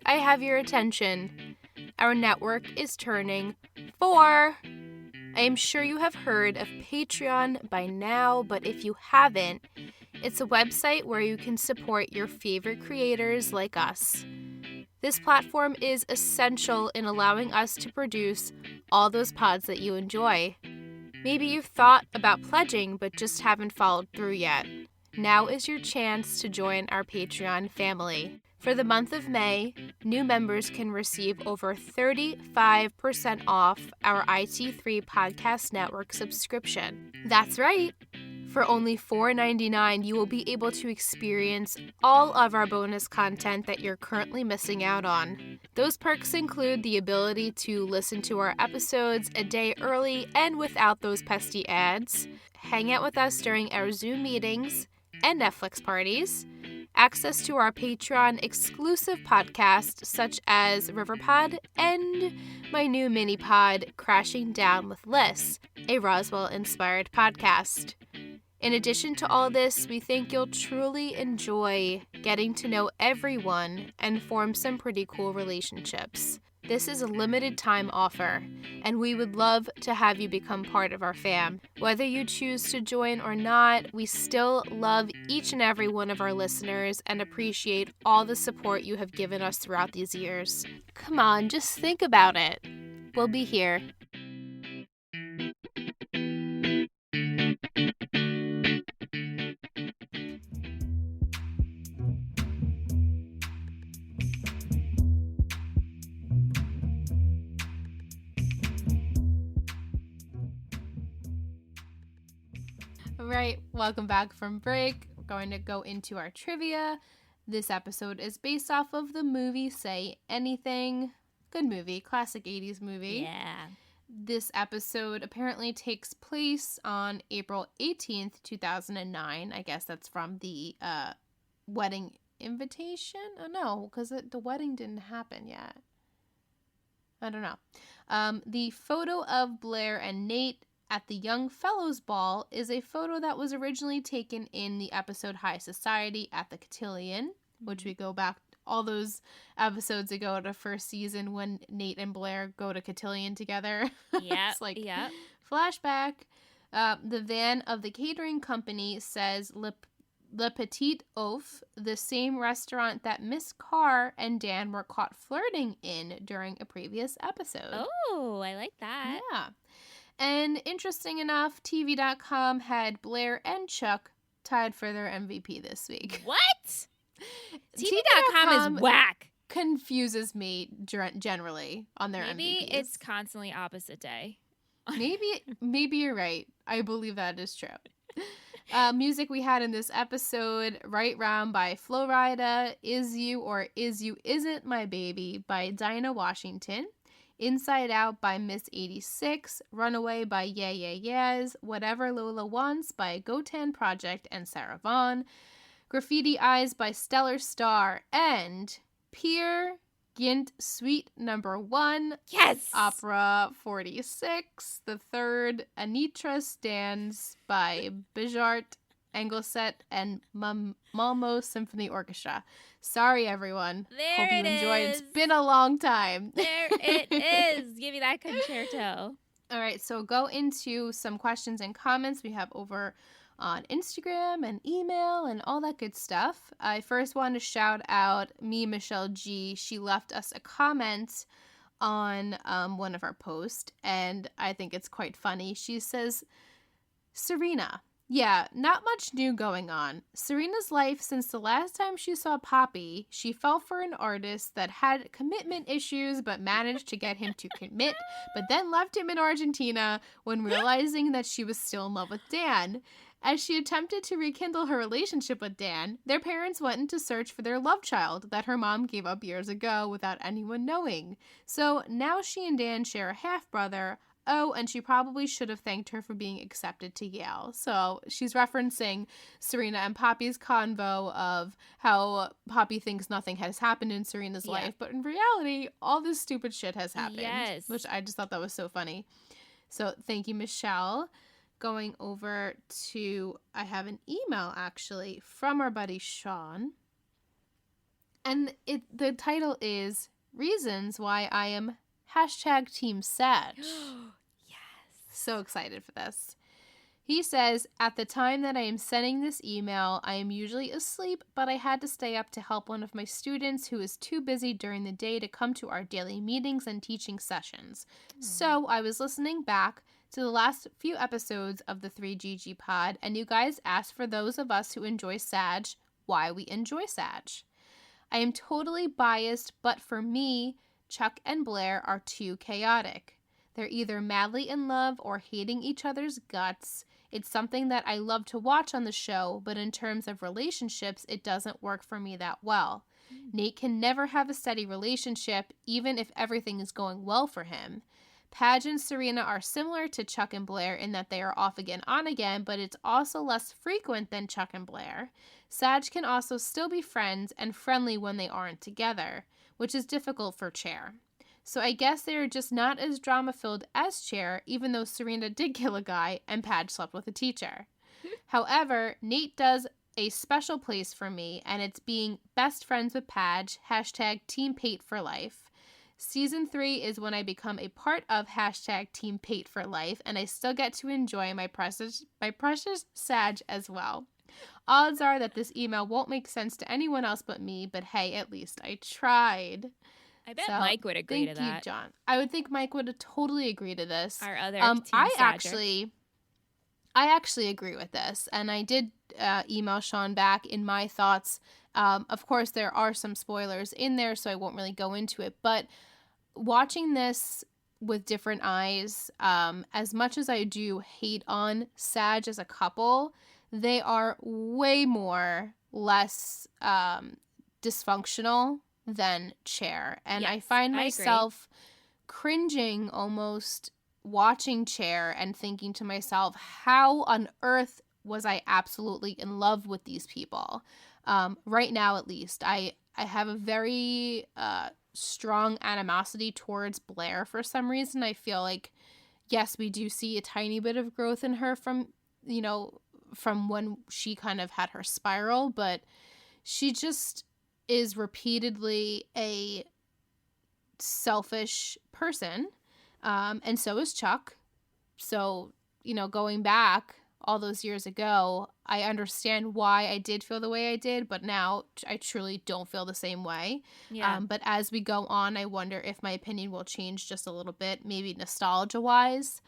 I have your attention. Our network is turning 4. I am sure you have heard of Patreon by now, but if you haven't, it's a website where you can support your favorite creators like us. This platform is essential in allowing us to produce all those pods that you enjoy. Maybe you've thought about pledging but just haven't followed through yet. Now is your chance to join our Patreon family. For the month of May, new members can receive over 35% off our IT3 Podcast Network subscription. That's right! For only $4.99, you will be able to experience all of our bonus content that you're currently missing out on. Those perks include the ability to listen to our episodes a day early and without those pesky ads, hang out with us during our Zoom meetings and Netflix parties, access to our Patreon exclusive podcasts such as Riverpod and my new mini pod, Crashing Down with Liz, a Roswell-inspired podcast. In addition to all this, we think you'll truly enjoy getting to know everyone and form some pretty cool relationships. This is a limited time offer, and we would love to have you become part of our fam. Whether you choose to join or not, we still love each and every one of our listeners and appreciate all the support you have given us throughout these years. Come on, just think about it. We'll be here. All right, welcome back from break. We're going to go into our trivia. This episode is based off of the movie Say Anything. Good movie, classic 80s movie. Yeah. This episode apparently takes place on April 18th, 2009. I guess that's from the wedding invitation? Oh, no, because the wedding didn't happen yet. I don't know. The photo of Blair and Nate at the Young Fellows Ball is a photo that was originally taken in the episode High Society at the Cotillion, which we go back all those episodes ago to first season when Nate and Blair go to Cotillion together. Yeah. It's like yeah. flashback. The van of the catering company says Le Petit Oeuf, the same restaurant that Miss Carr and Dan were caught flirting in during a previous episode. Oh, I like that. Yeah. And interesting enough, TV.com had Blair and Chuck tied for their MVP this week. What? TV.com is whack. Confuses me generally on their Maybe MVPs. it's constantly opposite day. Maybe you're right. I believe that is true. Music we had in this episode: Right Round by Flo Rida, Is You or Is You Isn't My Baby by Dinah Washington, Inside Out by Miss 86, Runaway by Yeah Yeah Yeahs, Whatever Lola Wants by Gotan Project and Sarah Vaughan, Graffiti Eyes by Stellar Star, and Peer Gynt Suite Number 1, Yes! Opera 46, the third Anitra Stands by Bijart, Engelset, and Malmo Symphony Orchestra. Sorry, everyone. There Hope you it enjoyed. is. It's been a long time. There it is. Give me that concerto. All right, so go into some questions and comments. We have over on Instagram and email and all that good stuff. I first want to shout out Michelle G. She left us a comment on one of our posts, and I think it's quite funny. She says, Serena. Yeah, not much new going on. Serena's life since the last time she saw Poppy, she fell for an artist that had commitment issues but managed to get him to commit, but then left him in Argentina when realizing that she was still in love with Dan. As she attempted to rekindle her relationship with Dan, their parents went into search for their love child that her mom gave up years ago without anyone knowing. So now she and Dan share a half-brother. Oh, and she probably should have thanked her for being accepted to Yale. So she's referencing Serena and Poppy's convo of how Poppy thinks nothing has happened in Serena's life, but in reality, all this stupid shit has happened. Yes. Which I just thought that was so funny. So thank you, Michelle. Going over to, I have an email actually from our buddy Sean. And the title is Reasons Why I Am #Team Sag. So excited for this. He says, at the time that I am sending this email, I am usually asleep, but I had to stay up to help one of my students who is too busy during the day to come to our daily meetings and teaching sessions. So I was listening back to the last few episodes of the 3GG pod, and you guys asked for those of us who enjoy Sag why we enjoy Sag. I am totally biased, but for me, Chuck and Blair are too chaotic. They're either madly in love or hating each other's guts. It's something that I love to watch on the show, but in terms of relationships, it doesn't work for me that well. Nate can never have a steady relationship, even if everything is going well for him. Padge and Serena are similar to Chuck and Blair in that they are off again, on again, but it's also less frequent than Chuck and Blair. Sag can also still be friends and friendly when they aren't together, which is difficult for Chair. So I guess they are just not as drama-filled as Chair, even though Serena did kill a guy and Padge slept with a teacher. However, Nate does a special place for me, and it's being best friends with Padge, #Team Pate for life. Season 3 is when I become a part of #Team Pate for life, and I still get to enjoy my precious Sag as well. Odds are that this email won't make sense to anyone else but me, but hey, at least I tried. I bet Mike would agree to that. Thank you, John. I would think Mike would totally agree to this. Our other team Sagger. I actually agree with this, and I did email Sean back in my thoughts. Of course, there are some spoilers in there, so I won't really go into it. But watching this with different eyes, as much as I do hate on Sag as a couple, they are way less dysfunctional than Chair. And yes, I find I myself cringing almost watching Chair and thinking to myself, how on earth was I absolutely in love with these people? Right now, at least, I have a very strong animosity towards Blair for some reason. I feel like, yes, we do see a tiny bit of growth in her from when she kind of had her spiral, but she just is repeatedly a selfish person. And so is Chuck. So, going back all those years ago, I understand why I did feel the way I did, but now I truly don't feel the same way. Yeah. But as we go on, I wonder if my opinion will change just a little bit, maybe nostalgia-wise.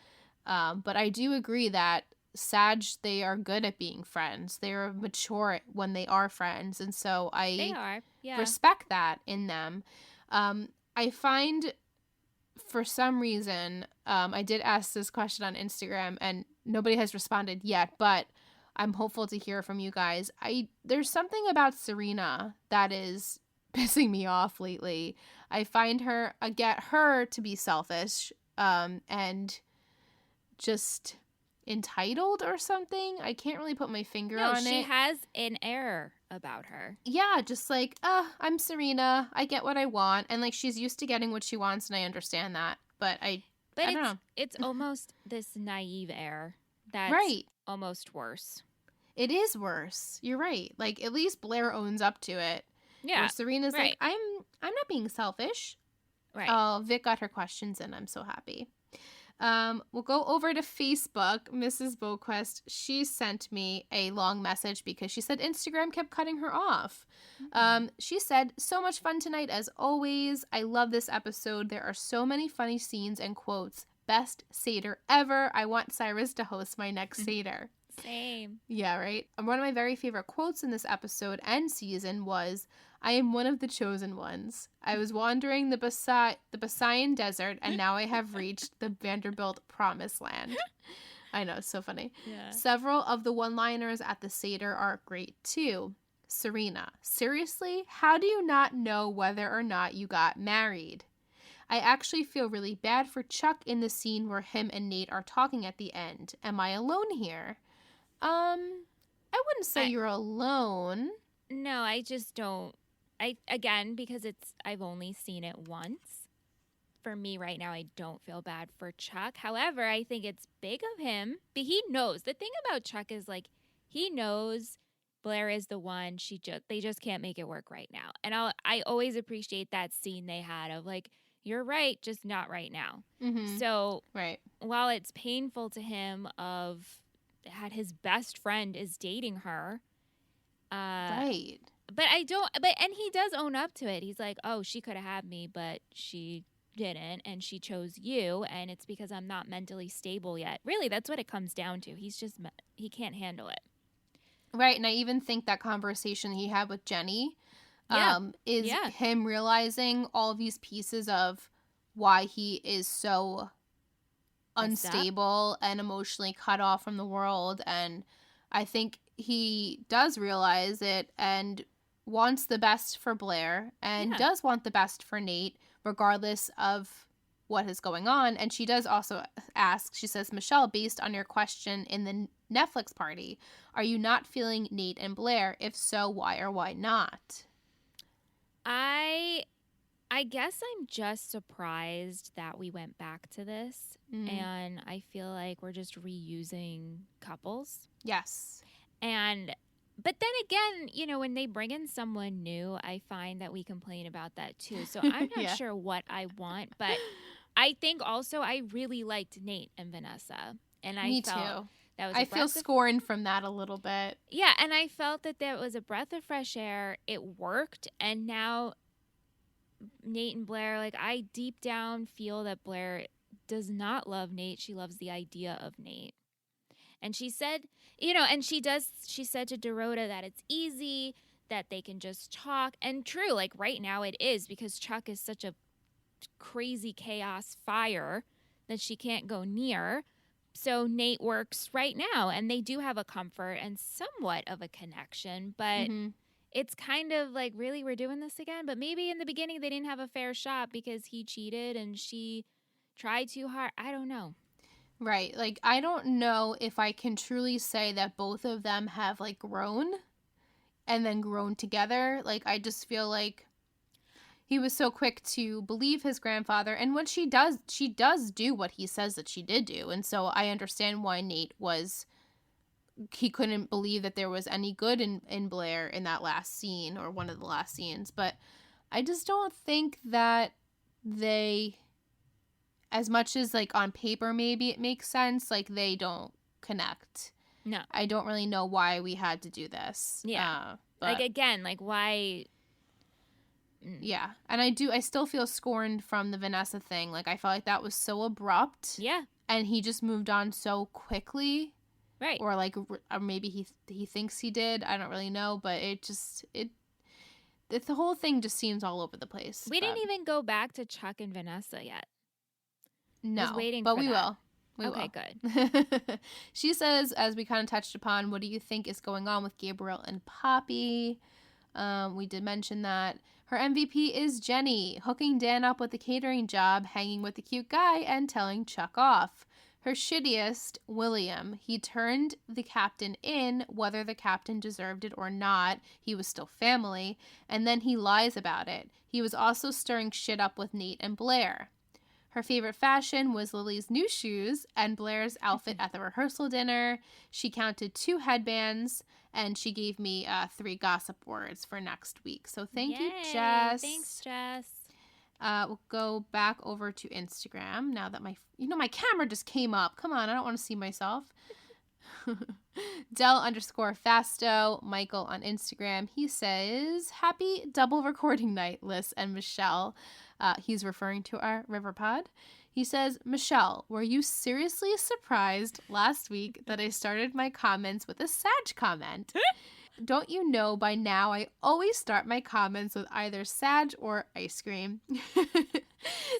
But I do agree that Sag, they are good at being friends. They are mature when they are friends. And so They are. Yeah. respect that in them. I find, for some reason, I did ask this question on Instagram and nobody has responded yet, but I'm hopeful to hear from you guys. There's something about Serena that is pissing me off lately. I find I get her to be selfish, and just entitled or something. I can't really put my finger on it. No, she has an error about her. Yeah, just like, I'm Serena. I get what I want. And like, she's used to getting what she wants, and I understand that. But I don't know. It's almost this naive error that's right. Almost worse. It is worse. You're right. Like, at least Blair owns up to it. Yeah. Where Serena's right. like, I'm not being selfish. Right. Oh, Vic got her questions in. I'm so happy. We'll go over to Facebook. Mrs. Boquest, she sent me a long message because she said Instagram kept cutting her off. She said, so much fun tonight as always. I love this episode. There are so many funny scenes and quotes. Best Seder ever. I want Cyrus to host my next Seder. Same. Yeah, right? One of my very favorite quotes in this episode and season was, I am one of the chosen ones. I was wandering the Basian desert, and now I have reached the Vanderbilt promised land. I know, it's so funny. Yeah. Several of the one-liners at the Seder are great, too. Serena, seriously? How do you not know whether or not you got married? I actually feel really bad for Chuck in the scene where him and Nate are talking at the end. Am I alone here? I wouldn't say you're alone. No, I just don't. Again, because I've only seen it once. For me right now, I don't feel bad for Chuck. However, I think it's big of him. But he knows. The thing about Chuck is, like, he knows Blair is the one. They just can't make it work right now. And I always appreciate that scene they had of, like, you're right, just not right now. Mm-hmm. So right. While it's painful to him that his best friend is dating her. Right. And he does own up to it. He's like, oh, she could have had me, but she didn't, and she chose you, and it's because I'm not mentally stable yet. Really, that's what it comes down to. He can't handle it. Right, and I even think that conversation he had with Jenny is him realizing all these pieces of why he is so unstable and emotionally cut off from the world, and I think he does realize it and wants the best for Blair and does want the best for Nate regardless of what is going on. And she does also ask, she says, Michelle, based on your question in the Netflix party, are you not feeling Nate and Blair? If so, why or why not? I guess I'm just surprised that we went back to this, and I feel like we're just reusing couples. Yes. But then again, when they bring in someone new, I find that we complain about that too. So I'm not sure what I want, but I think also I really liked Nate and Vanessa, and Me too. That was I feel scorned from that a little bit. Yeah, and I felt that was a breath of fresh air. It worked, and now Nate and Blair, like, I deep down feel that Blair does not love Nate. She loves the idea of Nate. And she said, she said to Dorota that it's easy, that they can just talk. And true, like right now it is, because Chuck is such a crazy chaos fire that she can't go near. So Nate works right now, and they do have a comfort and somewhat of a connection, but it's kind of like, really, we're doing this again? But maybe in the beginning they didn't have a fair shot because he cheated and she tried too hard. I don't know. Right. Like, I don't know if I can truly say that both of them have, like, grown and then grown together. Like, I just feel like he was so quick to believe his grandfather. And what she does do what he says that she did do. And so I understand why Nate he couldn't believe that there was any good in Blair in that last scene, or one of the last scenes. But I just don't think that they, as much as, like, on paper maybe it makes sense, like, they don't connect. No. I don't really know why we had to do this. Yeah. Like, again, like, why? Yeah. And I still feel scorned from the Vanessa thing. Like, I felt like that was so abrupt. Yeah. And he just moved on so quickly. Right. Or, like, or maybe he thinks he did. I don't really know. But the whole thing just seems all over the place. We didn't even go back to Chuck and Vanessa yet. No, I was waiting but for we that. will. Okay, good. She says, as we kind of touched upon, what do you think is going on with Gabriel and Poppy? We did mention that. Her MVP is Jenny, hooking Dan up with the catering job, hanging with the cute guy, and telling Chuck off. Her shittiest, William. He turned the captain in, whether the captain deserved it or not. He was still family. And then he lies about it. He was also stirring shit up with Nate and Blair. Her favorite fashion was Lily's new shoes and Blair's outfit at the rehearsal dinner. She counted 2 headbands, and she gave me 3 gossip words for next week. So thank you, Jess. Thanks, Jess. We'll go back over to Instagram now that my camera just came up. Come on, I don't want to see myself. Del_Fasto, Michael on Instagram. He says, happy double recording night, Liz and Michelle. He's referring to our River Pod. He says, Michelle, were you seriously surprised last week that I started my comments with a Sag comment? Don't you know by now I always start my comments with either Sag or ice cream.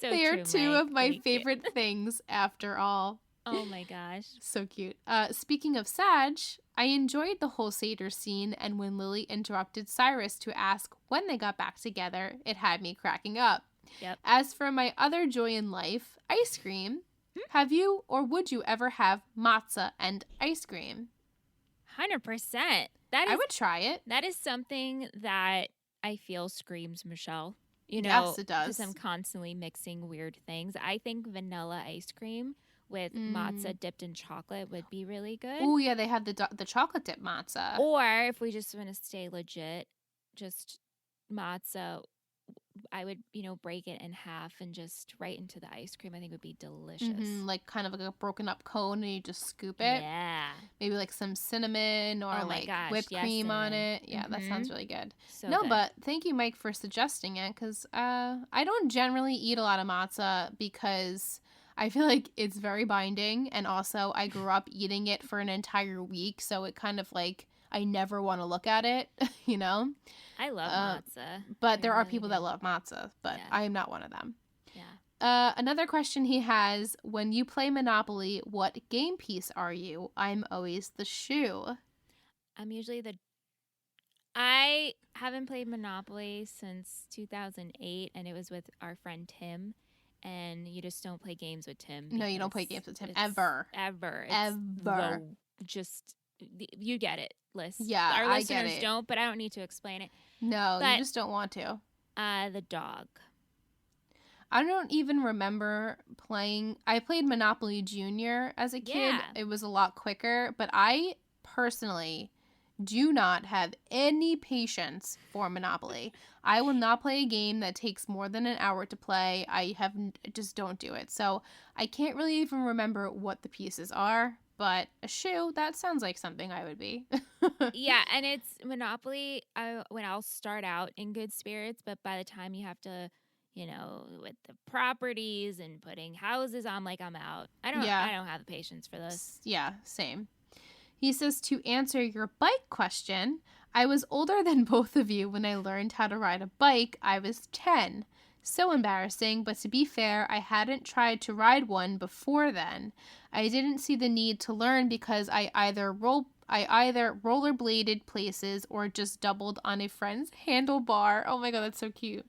They are two of my favorite things after all. Oh my gosh. So cute. Speaking of Sag, I enjoyed the whole Seder scene, and when Lily interrupted Cyrus to ask when they got back together, it had me cracking up. Yep. As for my other joy in life, ice cream, have you or would you ever have matzah and ice cream? 100%. I would try it. That is something that I feel screams Michelle. You know, yes, it does. Because I'm constantly mixing weird things. I think vanilla ice cream with matzah dipped in chocolate would be really good. Oh, yeah, they have the chocolate dip matzah. Or if we just want to stay legit, just matzah, I would, break it in half and just right into the ice cream. I think would be delicious. Like kind of like a broken up cone and you just scoop it. Yeah. Maybe like some cinnamon or whipped cream on it. Yeah, that sounds really good. So no, good. but thank you, Mike, for suggesting it because I don't generally eat a lot of matzah because I feel like it's very binding. And also I grew up eating it for an entire week. So it kind of like I never want to look at it, I love matzah. But there are people that love matzah, but I am not one of them. Yeah. Another question he has, when you play Monopoly, what game piece are you? I'm always the shoe. I'm usually I haven't played Monopoly since 2008, and it was with our friend Tim. And you just don't play games with Tim. No, you don't play games with Tim. Ever. Just, you get it, Liz. Yeah, our listeners I get it. don't, but I don't need to explain it. No, but, you just don't want to. The dog. I don't even remember playing. I played Monopoly Junior as a kid. Yeah. It was a lot quicker, but I personally do not have any patience for Monopoly. I will not play a game that takes more than an hour to play. Just don't do it. So I can't really even remember what the pieces are, but a shoe, that sounds like something I would be. Yeah, and it's Monopoly, when I'll start out in good spirits, but by the time you have to, with the properties and putting houses on, like I'm out. I don't have the patience for this. Yeah, same. He says, to answer your bike question, I was older than both of you when I learned how to ride a bike. I was 10. So embarrassing, but to be fair, I hadn't tried to ride one before then. I didn't see the need to learn because I either rollerbladed places or just doubled on a friend's handlebar. Oh my god, that's so cute.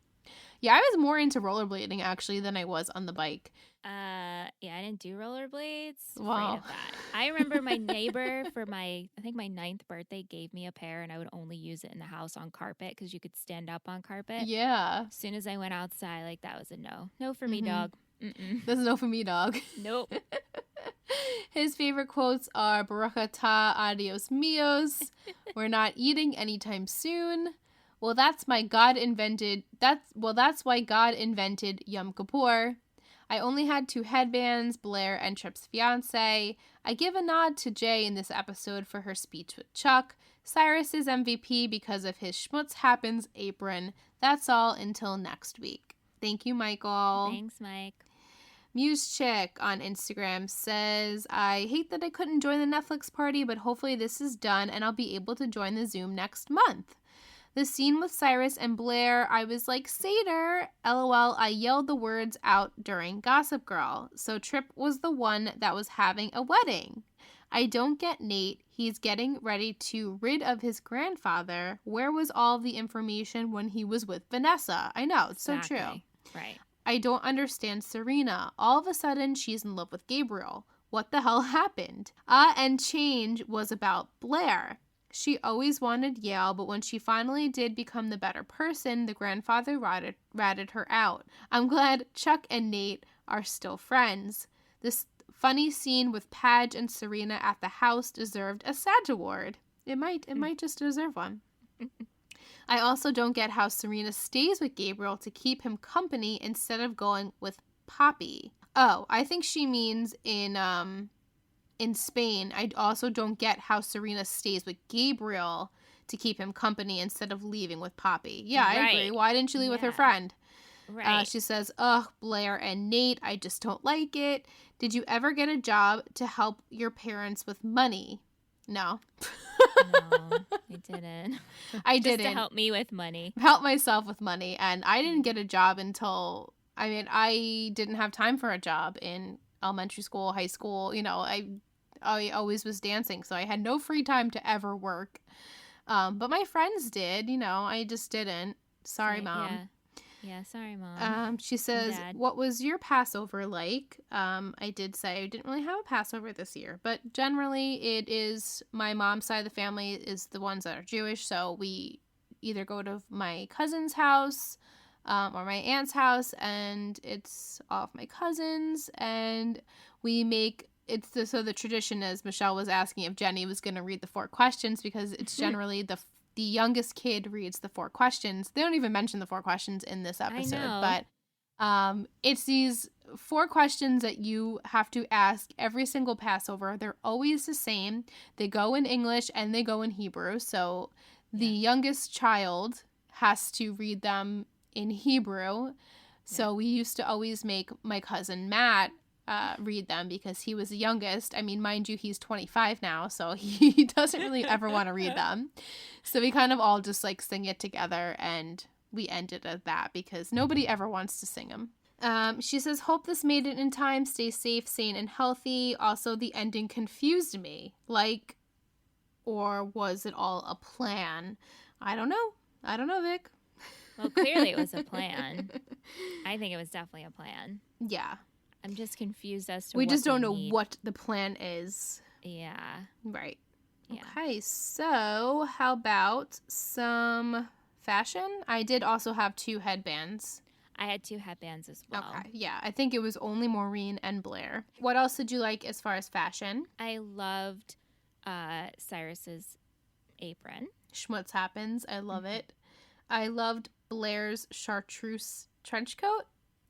Yeah, I was more into rollerblading actually than I was on the bike. Yeah, I didn't do rollerblades. Wow. Afraid of that. I remember my neighbor for I think my 9th birthday gave me a pair, and I would only use it in the house on carpet because you could stand up on carpet. Yeah. As soon as I went outside, like that was a no. No for me, dog. Mm-mm. That's a no for me, dog. Nope. His favorite quotes are Baruch atah, adios mios. We're not eating anytime soon. Well, that's why God invented Yom Kippur. I only had 2 headbands, Blair and Tripp's fiance. I give a nod to Jay in this episode for her speech with Chuck. Cyrus is MVP because of his Schmutz happens apron. That's all until next week. Thank you, Michael. Thanks, Mike. Muse Chick on Instagram says, I hate that I couldn't join the Netflix party, but hopefully this is done and I'll be able to join the Zoom next month. The scene with Cyrus and Blair, I was like, Seder, LOL, I yelled the words out during Gossip Girl. So Tripp was the one that was having a wedding. I don't get Nate. He's getting ready to rid of his grandfather. Where was all the information when he was with Vanessa? I know, it's Exactly. so true. Right. I don't understand Serena. All of a sudden, she's in love with Gabriel. What the hell happened? And Change was about Blair. She always wanted Yale, but when she finally did become the better person, the grandfather ratted her out. I'm glad Chuck and Nate are still friends. This funny scene with Padge and Serena at the house deserved a Sag Award. It might just deserve one. I also don't get how Serena stays with Gabriel to keep him company instead of going with Poppy. Oh, I think she means in Spain. I also don't get how Serena stays with Gabriel to keep him company instead of leaving with Poppy. Yeah, I agree. Right. Why didn't she leave with her friend? Right. She says, ugh, Blair and Nate, I just don't like it. Did you ever get a job to help your parents with money? No. No, I didn't. I Just didn't. to help me with money. Help myself with money. And I didn't get a job until, I didn't have time for a job in elementary school, high school. You know, I always was dancing, so I had no free time to ever work. But my friends did, I just didn't. Sorry, Mom. Yeah, sorry, Mom. She says, Dad. what was your Passover like? I did say I didn't really have a Passover this year, but generally it is my mom's side of the family is the ones that are Jewish, so we either go to my cousin's house or my aunt's house, and it's all of my cousins, and we make so the tradition is Michelle was asking if Jenny was going to read the 4 questions because it's generally the youngest kid reads the 4 questions. They don't even mention the 4 questions in this episode, but it's these 4 questions that you have to ask every single Passover. They're always the same. They go in English and they go in Hebrew. So the youngest child has to read them in Hebrew. So we used to always make my cousin Matt read them because he was the youngest. I mean, mind you, he's 25 now, so he doesn't really ever want to read them. So we kind of all just like sing it together, and we ended at that because nobody ever wants to sing them. She says, hope this made it in time. Stay safe, sane, and healthy. Also, the ending confused me. Like, or was it all a plan? I don't know, Vic. Well, clearly it was a plan. I think it was definitely a plan. Yeah. I'm just confused as to we what just don't they know need. what the plan is. Yeah. Right. Yeah. Okay, so how about some fashion? I did also have 2 headbands. I had 2 headbands as well. Okay, yeah. I think it was only Maureen and Blair. What else did you like as far as fashion? I loved Cyrus's apron. Schmutz happens. I love it. I loved Blair's chartreuse trench coat.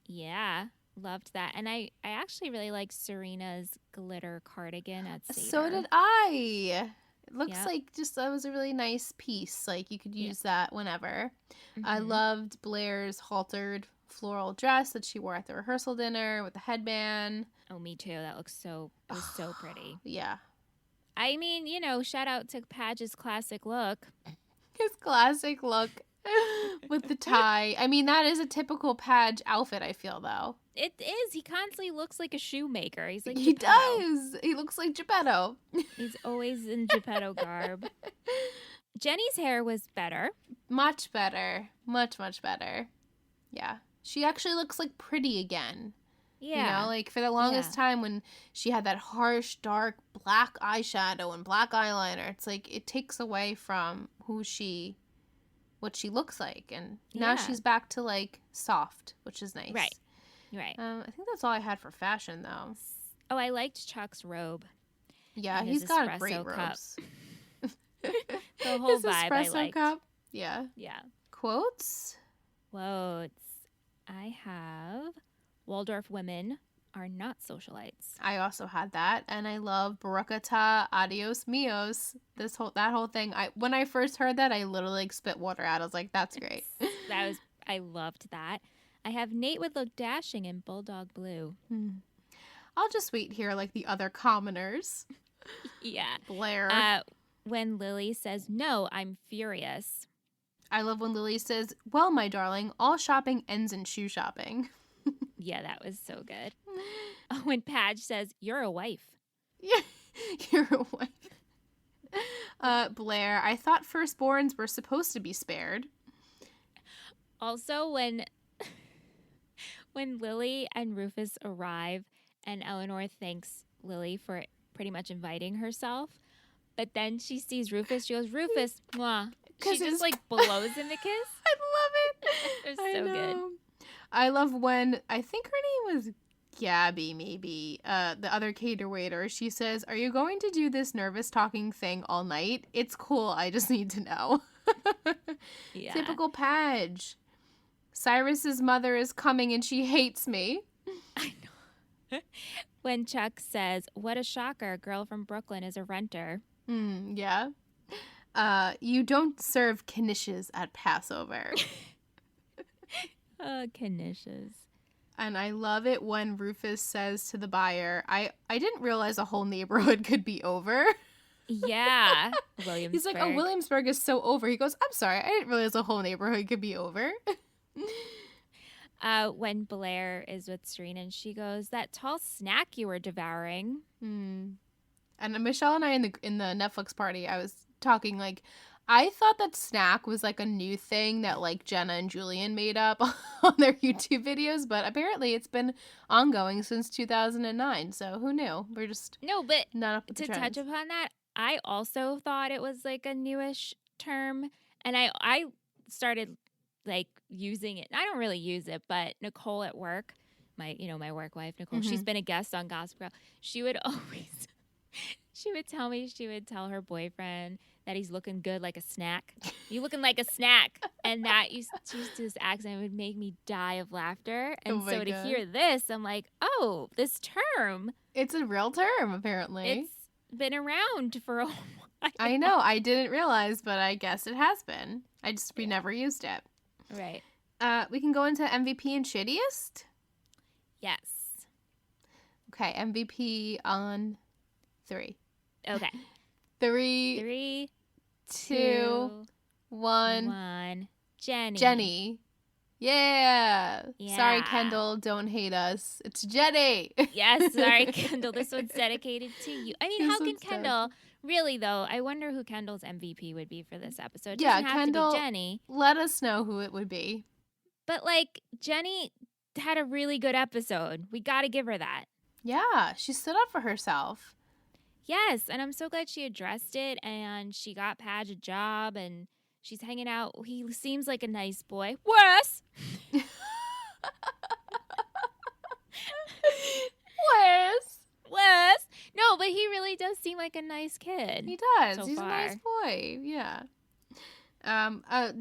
Yeah. Loved that. And I actually really liked Serena's glitter cardigan at Seder. So did I. It looks Yep. like just that was a really nice piece. Like you could use that whenever. I Mhm. loved Blair's haltered floral dress that she wore at the rehearsal dinner with the headband. Oh, me too. That looks it was so pretty. Yeah. I mean, shout out to Padge's classic look. His classic look with the tie. I mean, that is a typical Padge outfit, I feel, though. It is. He constantly looks like a shoemaker. He's like He Geppetto. does. He looks like Geppetto. He's always in Geppetto garb. Jenny's hair was better. Much better. Much, much better. Yeah. She actually looks like pretty again. Yeah. Like for the longest time when she had that harsh, dark, black eyeshadow and black eyeliner, it's like it takes away from what she looks like. And now Yeah. she's back to like soft, which is nice. Right. I think that's all I had for fashion though. Oh, I liked Chuck's robe. Yeah, And he's his got espresso great cup. robes. The whole His vibe I espresso liked. cup. Yeah. Yeah. Quotes? Quotes. I have Waldorf women are not socialites. I also had that, and I love Barakata Adios Mios. That whole thing. When I first heard that, I literally spit water out. I was like, "That's great." I loved that. I have Nate would look dashing in bulldog blue. I'll just wait here like the other commoners. Yeah. Blair. When Lily says no, I'm furious. I love when Lily says, "Well, my darling, all shopping ends in shoe shopping." Yeah, that was so good. When Padge says, "You're a wife." Yeah, you're a wife. Blair, I thought firstborns were supposed to be spared. Also, when Lily and Rufus arrive and Eleanor thanks Lily for pretty much inviting herself, but then she sees Rufus, she goes, "Rufus, mwah." She just like blows him a kiss. I love it. It was so good. I love when, I think her name was Gabby, maybe, the other cater waiter. She says, "Are you going to do this nervous talking thing all night? It's cool. I just need to know." Yeah. Typical Padge. Cyrus's mother is coming and she hates me. I know. When Chuck says, "What a shocker, a girl from Brooklyn is a renter." Yeah. You don't serve knishes at Passover. Oh, knishes. And I love it when Rufus says to the buyer, I didn't realize a whole neighborhood could be over. Yeah. Williamsburg. He's like, oh, Williamsburg is so over. He goes, I'm sorry, I didn't realize a whole neighborhood could be over. When Blair is with Serena and she goes, "That tall snack you were devouring." And Michelle and I in the Netflix party, I was talking like, I thought that snack was like a new thing that like Jenna and Julian made up on their YouTube videos, but apparently it's been ongoing since 2009. So who knew? We're just No, but not up with to the trends. touch upon that, I also thought it was like a newish term, and I started like using it. I don't really use it, but Nicole at work, my work wife Nicole, she's been a guest on Gossip Girl. She would always tell me she would tell her boyfriend that he's looking good like a snack. You looking like a snack, and that used to this accent would make me die of laughter. And my so to God. hear this, I'm like, oh, this term. It's a real term, apparently. It's been around for a while. I know. I didn't realize, but I guess it has been. We never used it. Right. We can go into MVP and shittiest. Yes. Okay, MVP on 3. Okay. 3, 3, 2, 2, 1. 1. Jenny. Jenny. Yeah. Yeah. Sorry, Kendall. Don't hate us. It's Jenny. Yes, sorry, Kendall. This one's dedicated to you. I mean, This how can one's Kendall, really, though, I wonder who Kendall's MVP would be for this episode. It Yeah, doesn't have Kendall- to be Jenny. Let us know who it would be. But, like, Jenny had a really good episode. We got to give her that. Yeah, she stood up for herself. Yes, and I'm so glad she addressed it, and she got Padge a job, and she's hanging out. He seems like a nice boy. Wes! Wes! No, but he really does seem like a nice kid. He does. So He's far. a nice boy. Yeah.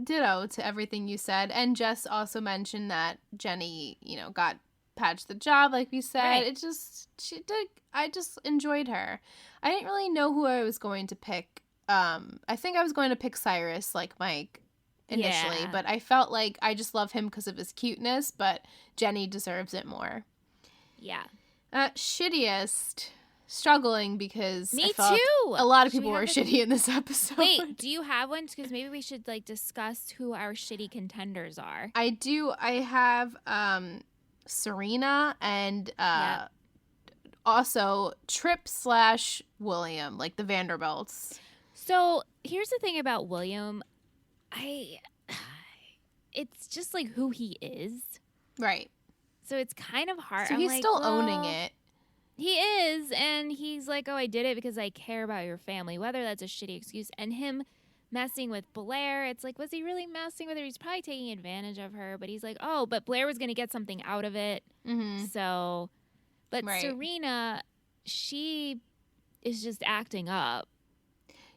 Ditto to everything you said. And Jess also mentioned that Jenny, got Padge the job, like we said. Right. I just enjoyed her. I didn't really know who I was going to pick. I think I was going to pick Cyrus, like Mike, initially. Yeah. But I felt like I just love him because of his cuteness, but Jenny deserves it more. Yeah. Shittiest. Struggling because Me I felt too. a lot of Should we people were have shitty in this episode. Wait, do you have one? Because maybe we should discuss who our shitty contenders are. I do. I have Serena and also Trip/William, like the Vanderbilts. So here's the thing about William. It's just like who he is. Right. So it's kind of hard. So I'm he's like, still well, owning it. He is, and he's like, oh, I did it because I care about your family, whether that's a shitty excuse. And him messing with Blair, it's like, was he really messing with her? He's probably taking advantage of her, but he's like, oh, but Blair was going to get something out of it. Mm-hmm. So, but Right. Serena, she is just acting up.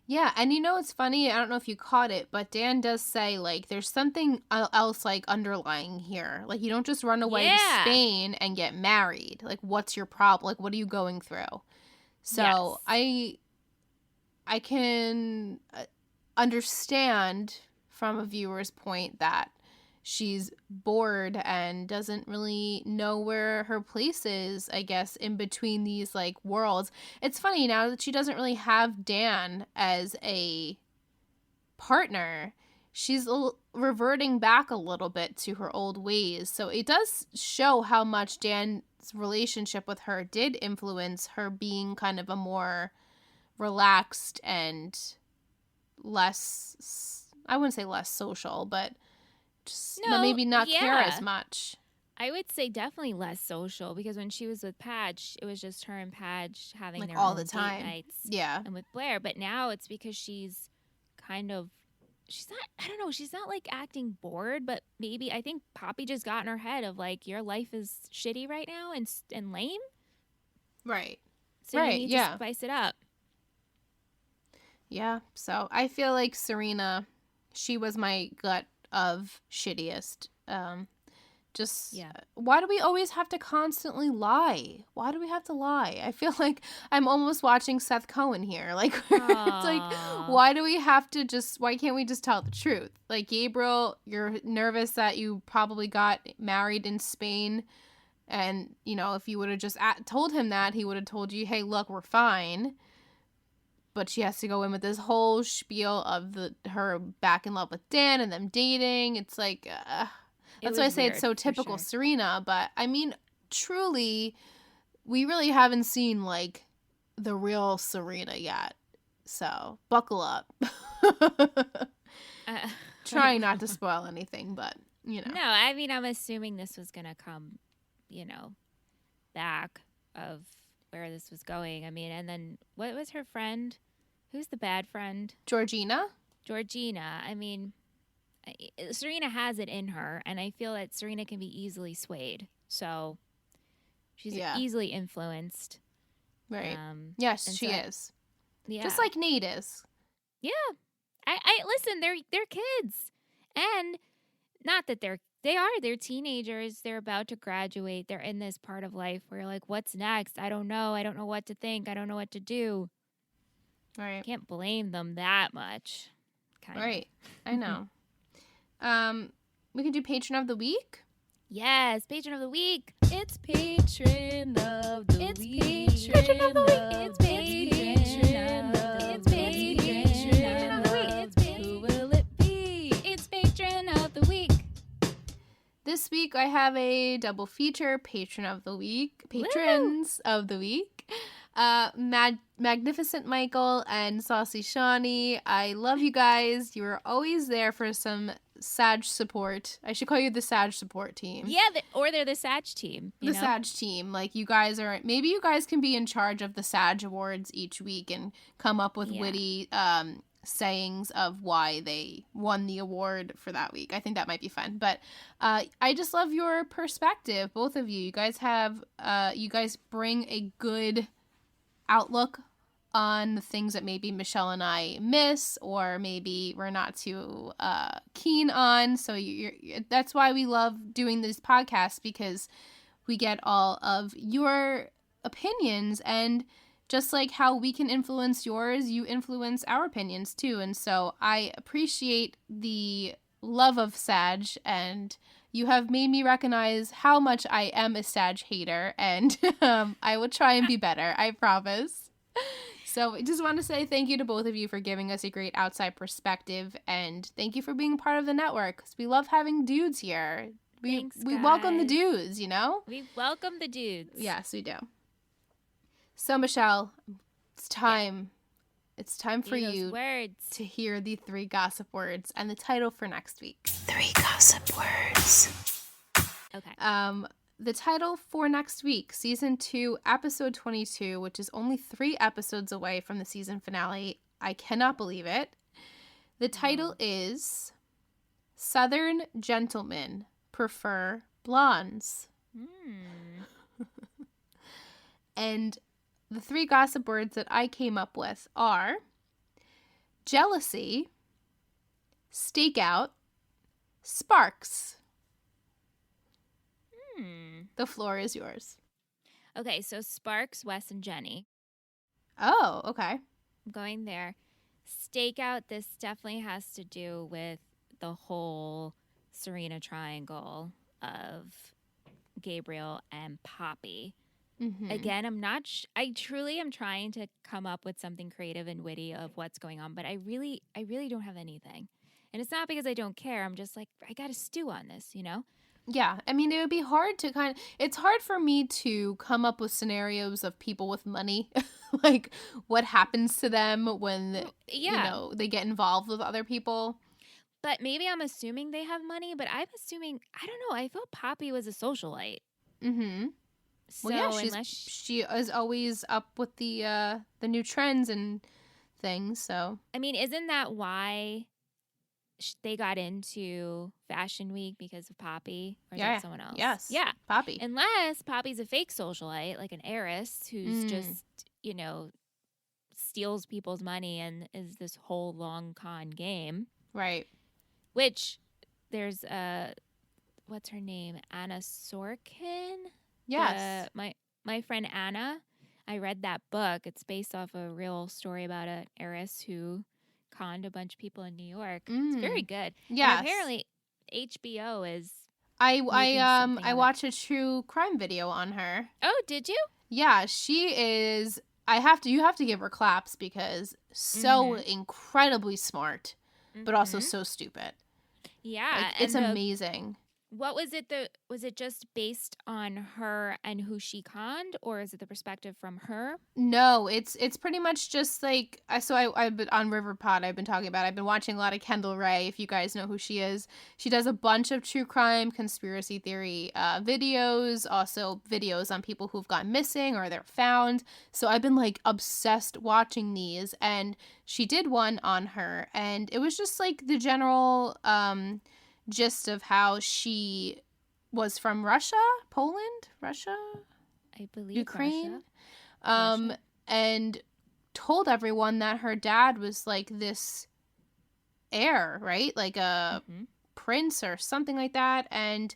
Yeah, and it's funny, I don't know if you caught it, but Dan does say, like, there's something else, like, underlying here. Like, you don't just run away to Spain and get married. Like, what's your problem? Like, what are you going through? So, Yes. I can understand from a viewer's point that she's bored and doesn't really know where her place is, I guess, in between these, like, worlds. It's funny now that she doesn't really have Dan as a partner. She's reverting back a little bit to her old ways. So it does show how much Dan's relationship with her did influence her being kind of a more relaxed and less, I wouldn't say less social, but just maybe not care as much. I would say definitely less social, because when she was with Padge, it was just her and Padge having Like their all own the date time. nights. Yeah. And with Blair, but now it's because she's not, I don't know, she's not like acting bored, but maybe I think Poppy just got in her head of like, your life is shitty right now and lame. Right. So Right, you need yeah. to spice it up. Yeah. So I feel like Serena she was my gut of shittiest. Yeah. Why do we always have to constantly lie? Why do we have to lie? I feel like I'm almost watching Seth Cohen here. Like, it's like, why do we have to why can't we just tell the truth? Like, Gabriel, you're nervous that you probably got married in Spain. And, you know, if you would have just told him that, he would have told you, hey, look, we're fine. But she has to go in with this whole spiel of her back in love with Dan and them dating. It's like, that's why I say it's so typical Serena. But, I mean, truly, we really haven't seen, like, the real Serena yet. So, buckle up. Trying not to spoil anything, but, you know. No, I mean, I'm assuming this was going to come, you know, back of where this was going. I mean, and then what was her friend? Who's the bad friend? Georgina. I mean, Serena has it in her, and I feel that Serena can be easily swayed. So she's easily influenced. Right. Yes, she is. Yeah. Just like Nate is. Yeah. I listen, they're kids. And not that they're teenagers. They're about to graduate. They're in this part of life where you're like, what's next? I don't know. I don't know what to think. I don't know what to do. Right. Can't blame them that much. Right. I know. We can do Patron of the Week. Yes, Patron of the Week. It's Patron of the Week. Patron of the Week. It's Patron of the Week. Who will it be? It's Patron of the Week. This week I have a double feature Patron of the Week. Patrons of the Week. Magnificent Michael and Saucy Shawnee. I love you guys. You are always there for some Sag support. I should call you the Sag support team. Yeah, or they're the Sag team. The Sag team. Like, you guys are, maybe you guys can be in charge of the Sag Awards each week and come up with witty sayings of why they won the award for that week. I think that might be fun. But I just love your perspective, both of you. You guys bring a good outlook on the things that maybe Michelle and I miss, or maybe we're not too keen on. So that's why we love doing these podcasts, because we get all of your opinions, and just like how we can influence yours, you influence our opinions too. And so I appreciate the love of Sag, and you have made me recognize how much I am a Sag hater, and I will try and be better. I promise. So I just want to say thank you to both of you for giving us a great outside perspective, and thank you for being part of the network, because we love having dudes here. We welcome the dudes, you know? We welcome the dudes. Yes, we do. So, Michelle, it's time. It's time for you to hear the 3 gossip words and the title for next week. 3 gossip words. Okay. The title for next week, Season 2, Episode 22, which is only 3 episodes away from the season finale. I cannot believe it. The title is Southern Gentlemen Prefer Blondes. And the 3 gossip words that I came up with are jealousy, stakeout, sparks. The floor is yours. Okay, so Sparks, Wes, and Jenny. Oh, okay. I'm going there. Stakeout, this definitely has to do with the whole Serena triangle of Gabriel and Poppy. Mm-hmm. Again, I truly am trying to come up with something creative and witty of what's going on, but I really don't have anything. And it's not because I don't care. I'm just like, I got to stew on this, you know? Yeah, I mean, it would be hard to it's hard for me to come up with scenarios of people with money, like what happens to them when, they get involved with other people. But maybe I'm assuming they have money, but I'm assuming, I don't know, I thought Poppy was a socialite. Mm-hmm. So well, yeah, she is always up with the new trends and things, so. I mean, isn't that why they got into Fashion Week, because of Poppy? Or is that someone else? Yes. Yeah. Poppy. Unless Poppy's a fake socialite, like an heiress who's just, steals people's money and is this whole long con game. Right. Which there's what's her name? Anna Sorkin? Yes. My friend Anna, I read that book. It's based off a real story about an heiress who conned a bunch of people in New York. It's very good. Yes. And apparently HBO is I something of it. watched a true crime video on her. Oh, did you? Yeah, she is. You have to give her claps because so incredibly smart, but also so stupid. Yeah, Like, it's amazing. What was it? Was it just based on her and who she conned, or is it the perspective from her? No, it's pretty much just like I've been on Riverpod. I've been watching a lot of Kendall Rae. If you guys know who she is, she does a bunch of true crime, conspiracy theory videos, also videos on people who've gone missing or they're found. So I've been like obsessed watching these, and she did one on her, and it was just like the general gist of how she was from Russia, I believe Ukraine, Russia. and told everyone that her dad was like this heir, right? Like a prince or something like that, and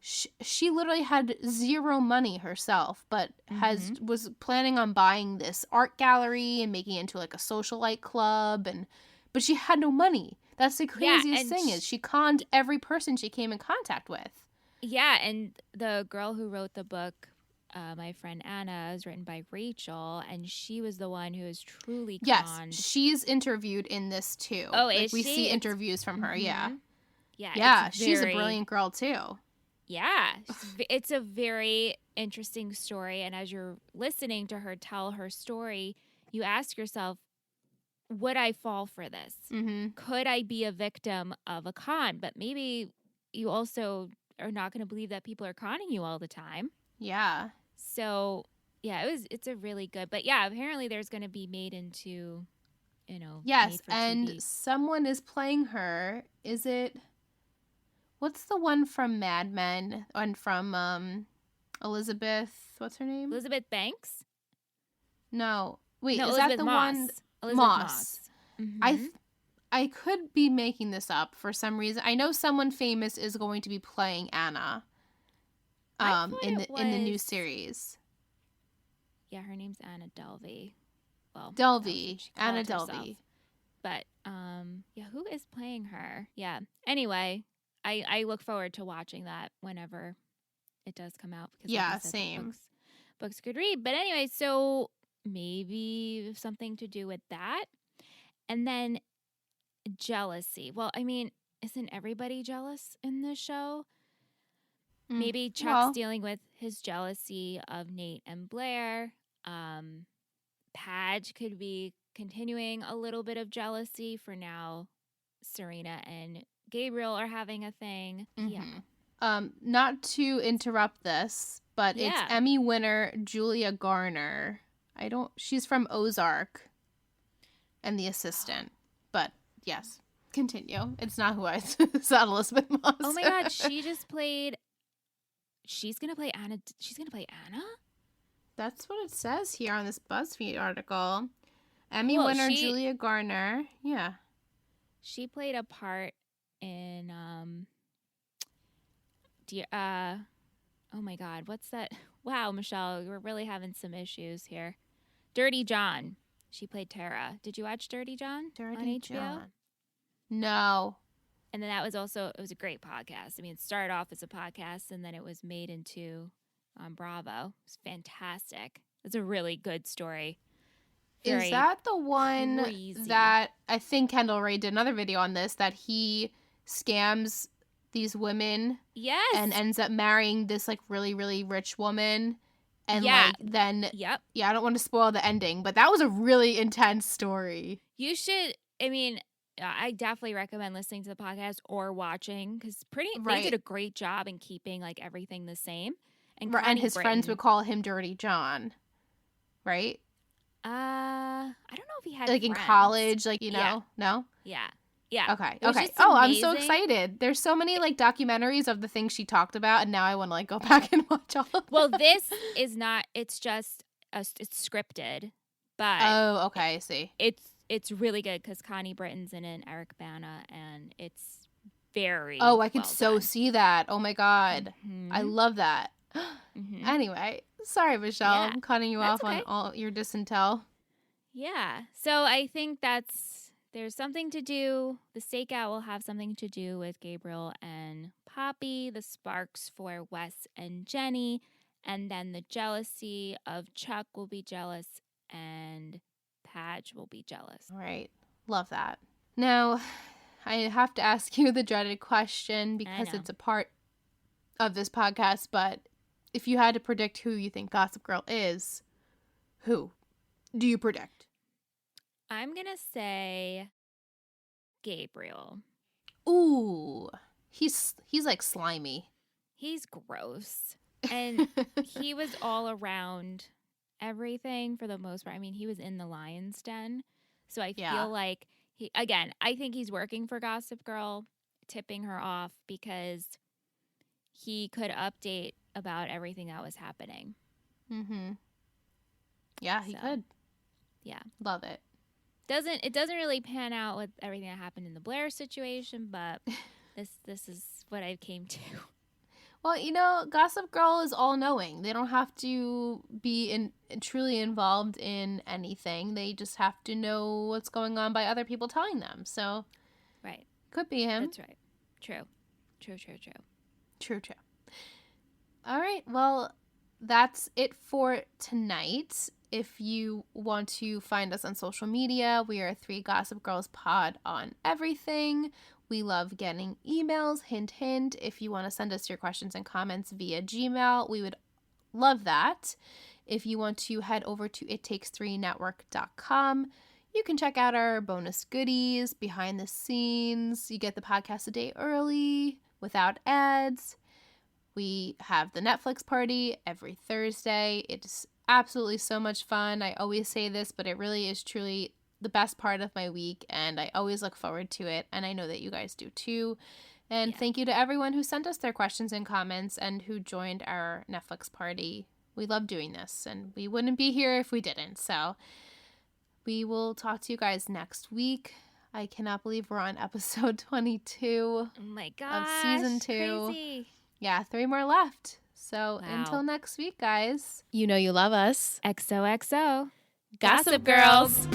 she literally had zero money herself, but was planning on buying this art gallery and making it into like a socialite club, but she had no money. That's the craziest thing is she conned every person she came in contact with. Yeah, and the girl who wrote the book, my friend Anna, is written by Rachel, and she was the one who is truly conned. Yes, she's interviewed in this too. Oh, like, is we she? see interviews from her, yeah. Yeah, she's a brilliant girl too. Yeah, it's a very interesting story, and as you're listening to her tell her story, you ask yourself, would I fall for this? Could I be a victim of a con? But maybe you also are not going to believe that people are conning you all the time. Yeah. So, yeah, it's a really good. But yeah, apparently there's going to be made into, Yes, made for and TV. someone is playing her. Is it? What's the one from Mad Men and from Elizabeth? What's her name? Elizabeth Banks? No, wait, No, is Elizabeth that the Moss. one? Elizabeth Moss. Mhm. I could be making this up for some reason. I know someone famous is going to be playing Anna. In the new series. Yeah, her name's Anna Delvey. Well, Delvey. she called Anna herself. Delvey. But yeah, who is playing her? Yeah. Anyway, I look forward to watching that whenever it does come out because like I said, same. The books good read. But anyway, so maybe something to do with that. And then jealousy. Well, I mean, isn't everybody jealous in this show? Maybe Chuck's dealing with his jealousy of Nate and Blair. Padge could be continuing a little bit of jealousy for now. Serena and Gabriel are having a thing. Yeah. Not to interrupt this, but it's Emmy winner Julia Garner. She's from Ozark and The Assistant. But yes, continue. It's not who I saw Elizabeth Moss. Oh my God, she's gonna play Anna. She's gonna play Anna? That's what it says here on this BuzzFeed article. Emmy winner Julia Garner. Yeah. She played a part in oh my God, what's that? Wow, Michelle, we're really having some issues here. Dirty John. She played Tara. Did you watch Dirty John on HBO? John. No. And then it was a great podcast. I mean, it started off as a podcast and then it was made into Bravo. It's fantastic. It's a really good story. Is that the one crazy. that I think Kendall Rae did another video on this, that he scams these women? Yes. And ends up marrying this like really, really rich woman. And yeah. Yeah, I don't want to spoil the ending, but that was a really intense story. You should, I mean, I definitely recommend listening to the podcast or watching because they did a great job in keeping like everything the same. And his friends would call him Dirty John, right? I don't know if he had like friends. In college, like no. Yeah. Okay. Oh, I'm so excited. There's so many like documentaries of the things she talked about, and now I want to like go back and watch all of them. Well, this is not. It's just it's scripted, but okay, I see. It's really good because Connie Britton's in it, and Eric Bana, and it's very Oh, I could well so done. see that. Oh my God. I Mhm. love that. Mhm. Anyway, sorry, Michelle. Yeah, I'm cutting you that's off on okay. all your disintel. Yeah. So I think there's something to do. The stakeout will have something to do with Gabriel and Poppy, the sparks for Wes and Jenny, and then the jealousy of Chuck will be jealous and Padge will be jealous. All right. Love that. Now, I have to ask you the dreaded question because know. it's a part of this podcast, but if you had to predict who you think Gossip Girl is, who do you predict? I'm going to say Gabriel. Ooh, he's like slimy. He's gross. And he was all around everything for the most part. I mean, he was in the lion's den. So I Yeah. feel like I think he's working for Gossip Girl, tipping her off because he could update about everything that was happening. Mm-hmm. Yeah, he So, could. Yeah. Love it. It doesn't really pan out with everything that happened in the Blair situation, but this is what I came to. Well, you know, Gossip Girl is all knowing. They don't have to be truly involved in anything. They just have to know what's going on by other people telling them. So, Right. could be him. That's right. True. True. All right. Well, that's it for tonight. If you want to find us on social media, we are 3 Gossip Girls Pod on everything. We love getting emails, hint, hint. If you want to send us your questions and comments via Gmail, we would love that. If you want to head over to ittakes3network.com, you can check out our bonus goodies, behind the scenes. You get the podcast a day early without ads. We have the Netflix party every Thursday. It's absolutely so much fun. I always say this, but it really is truly the best part of my week, and I always look forward to it, and I know that you guys do too. And thank you to everyone who sent us their questions and comments and who joined our Netflix party. We love doing this, and we wouldn't be here if we didn't. So we will talk to you guys next week. I cannot believe we're on episode 22 Oh my gosh, of season 2. Crazy. Yeah, 3 more left. So Wow. until next week, guys. You know you love us. XOXO. Gossip Girls.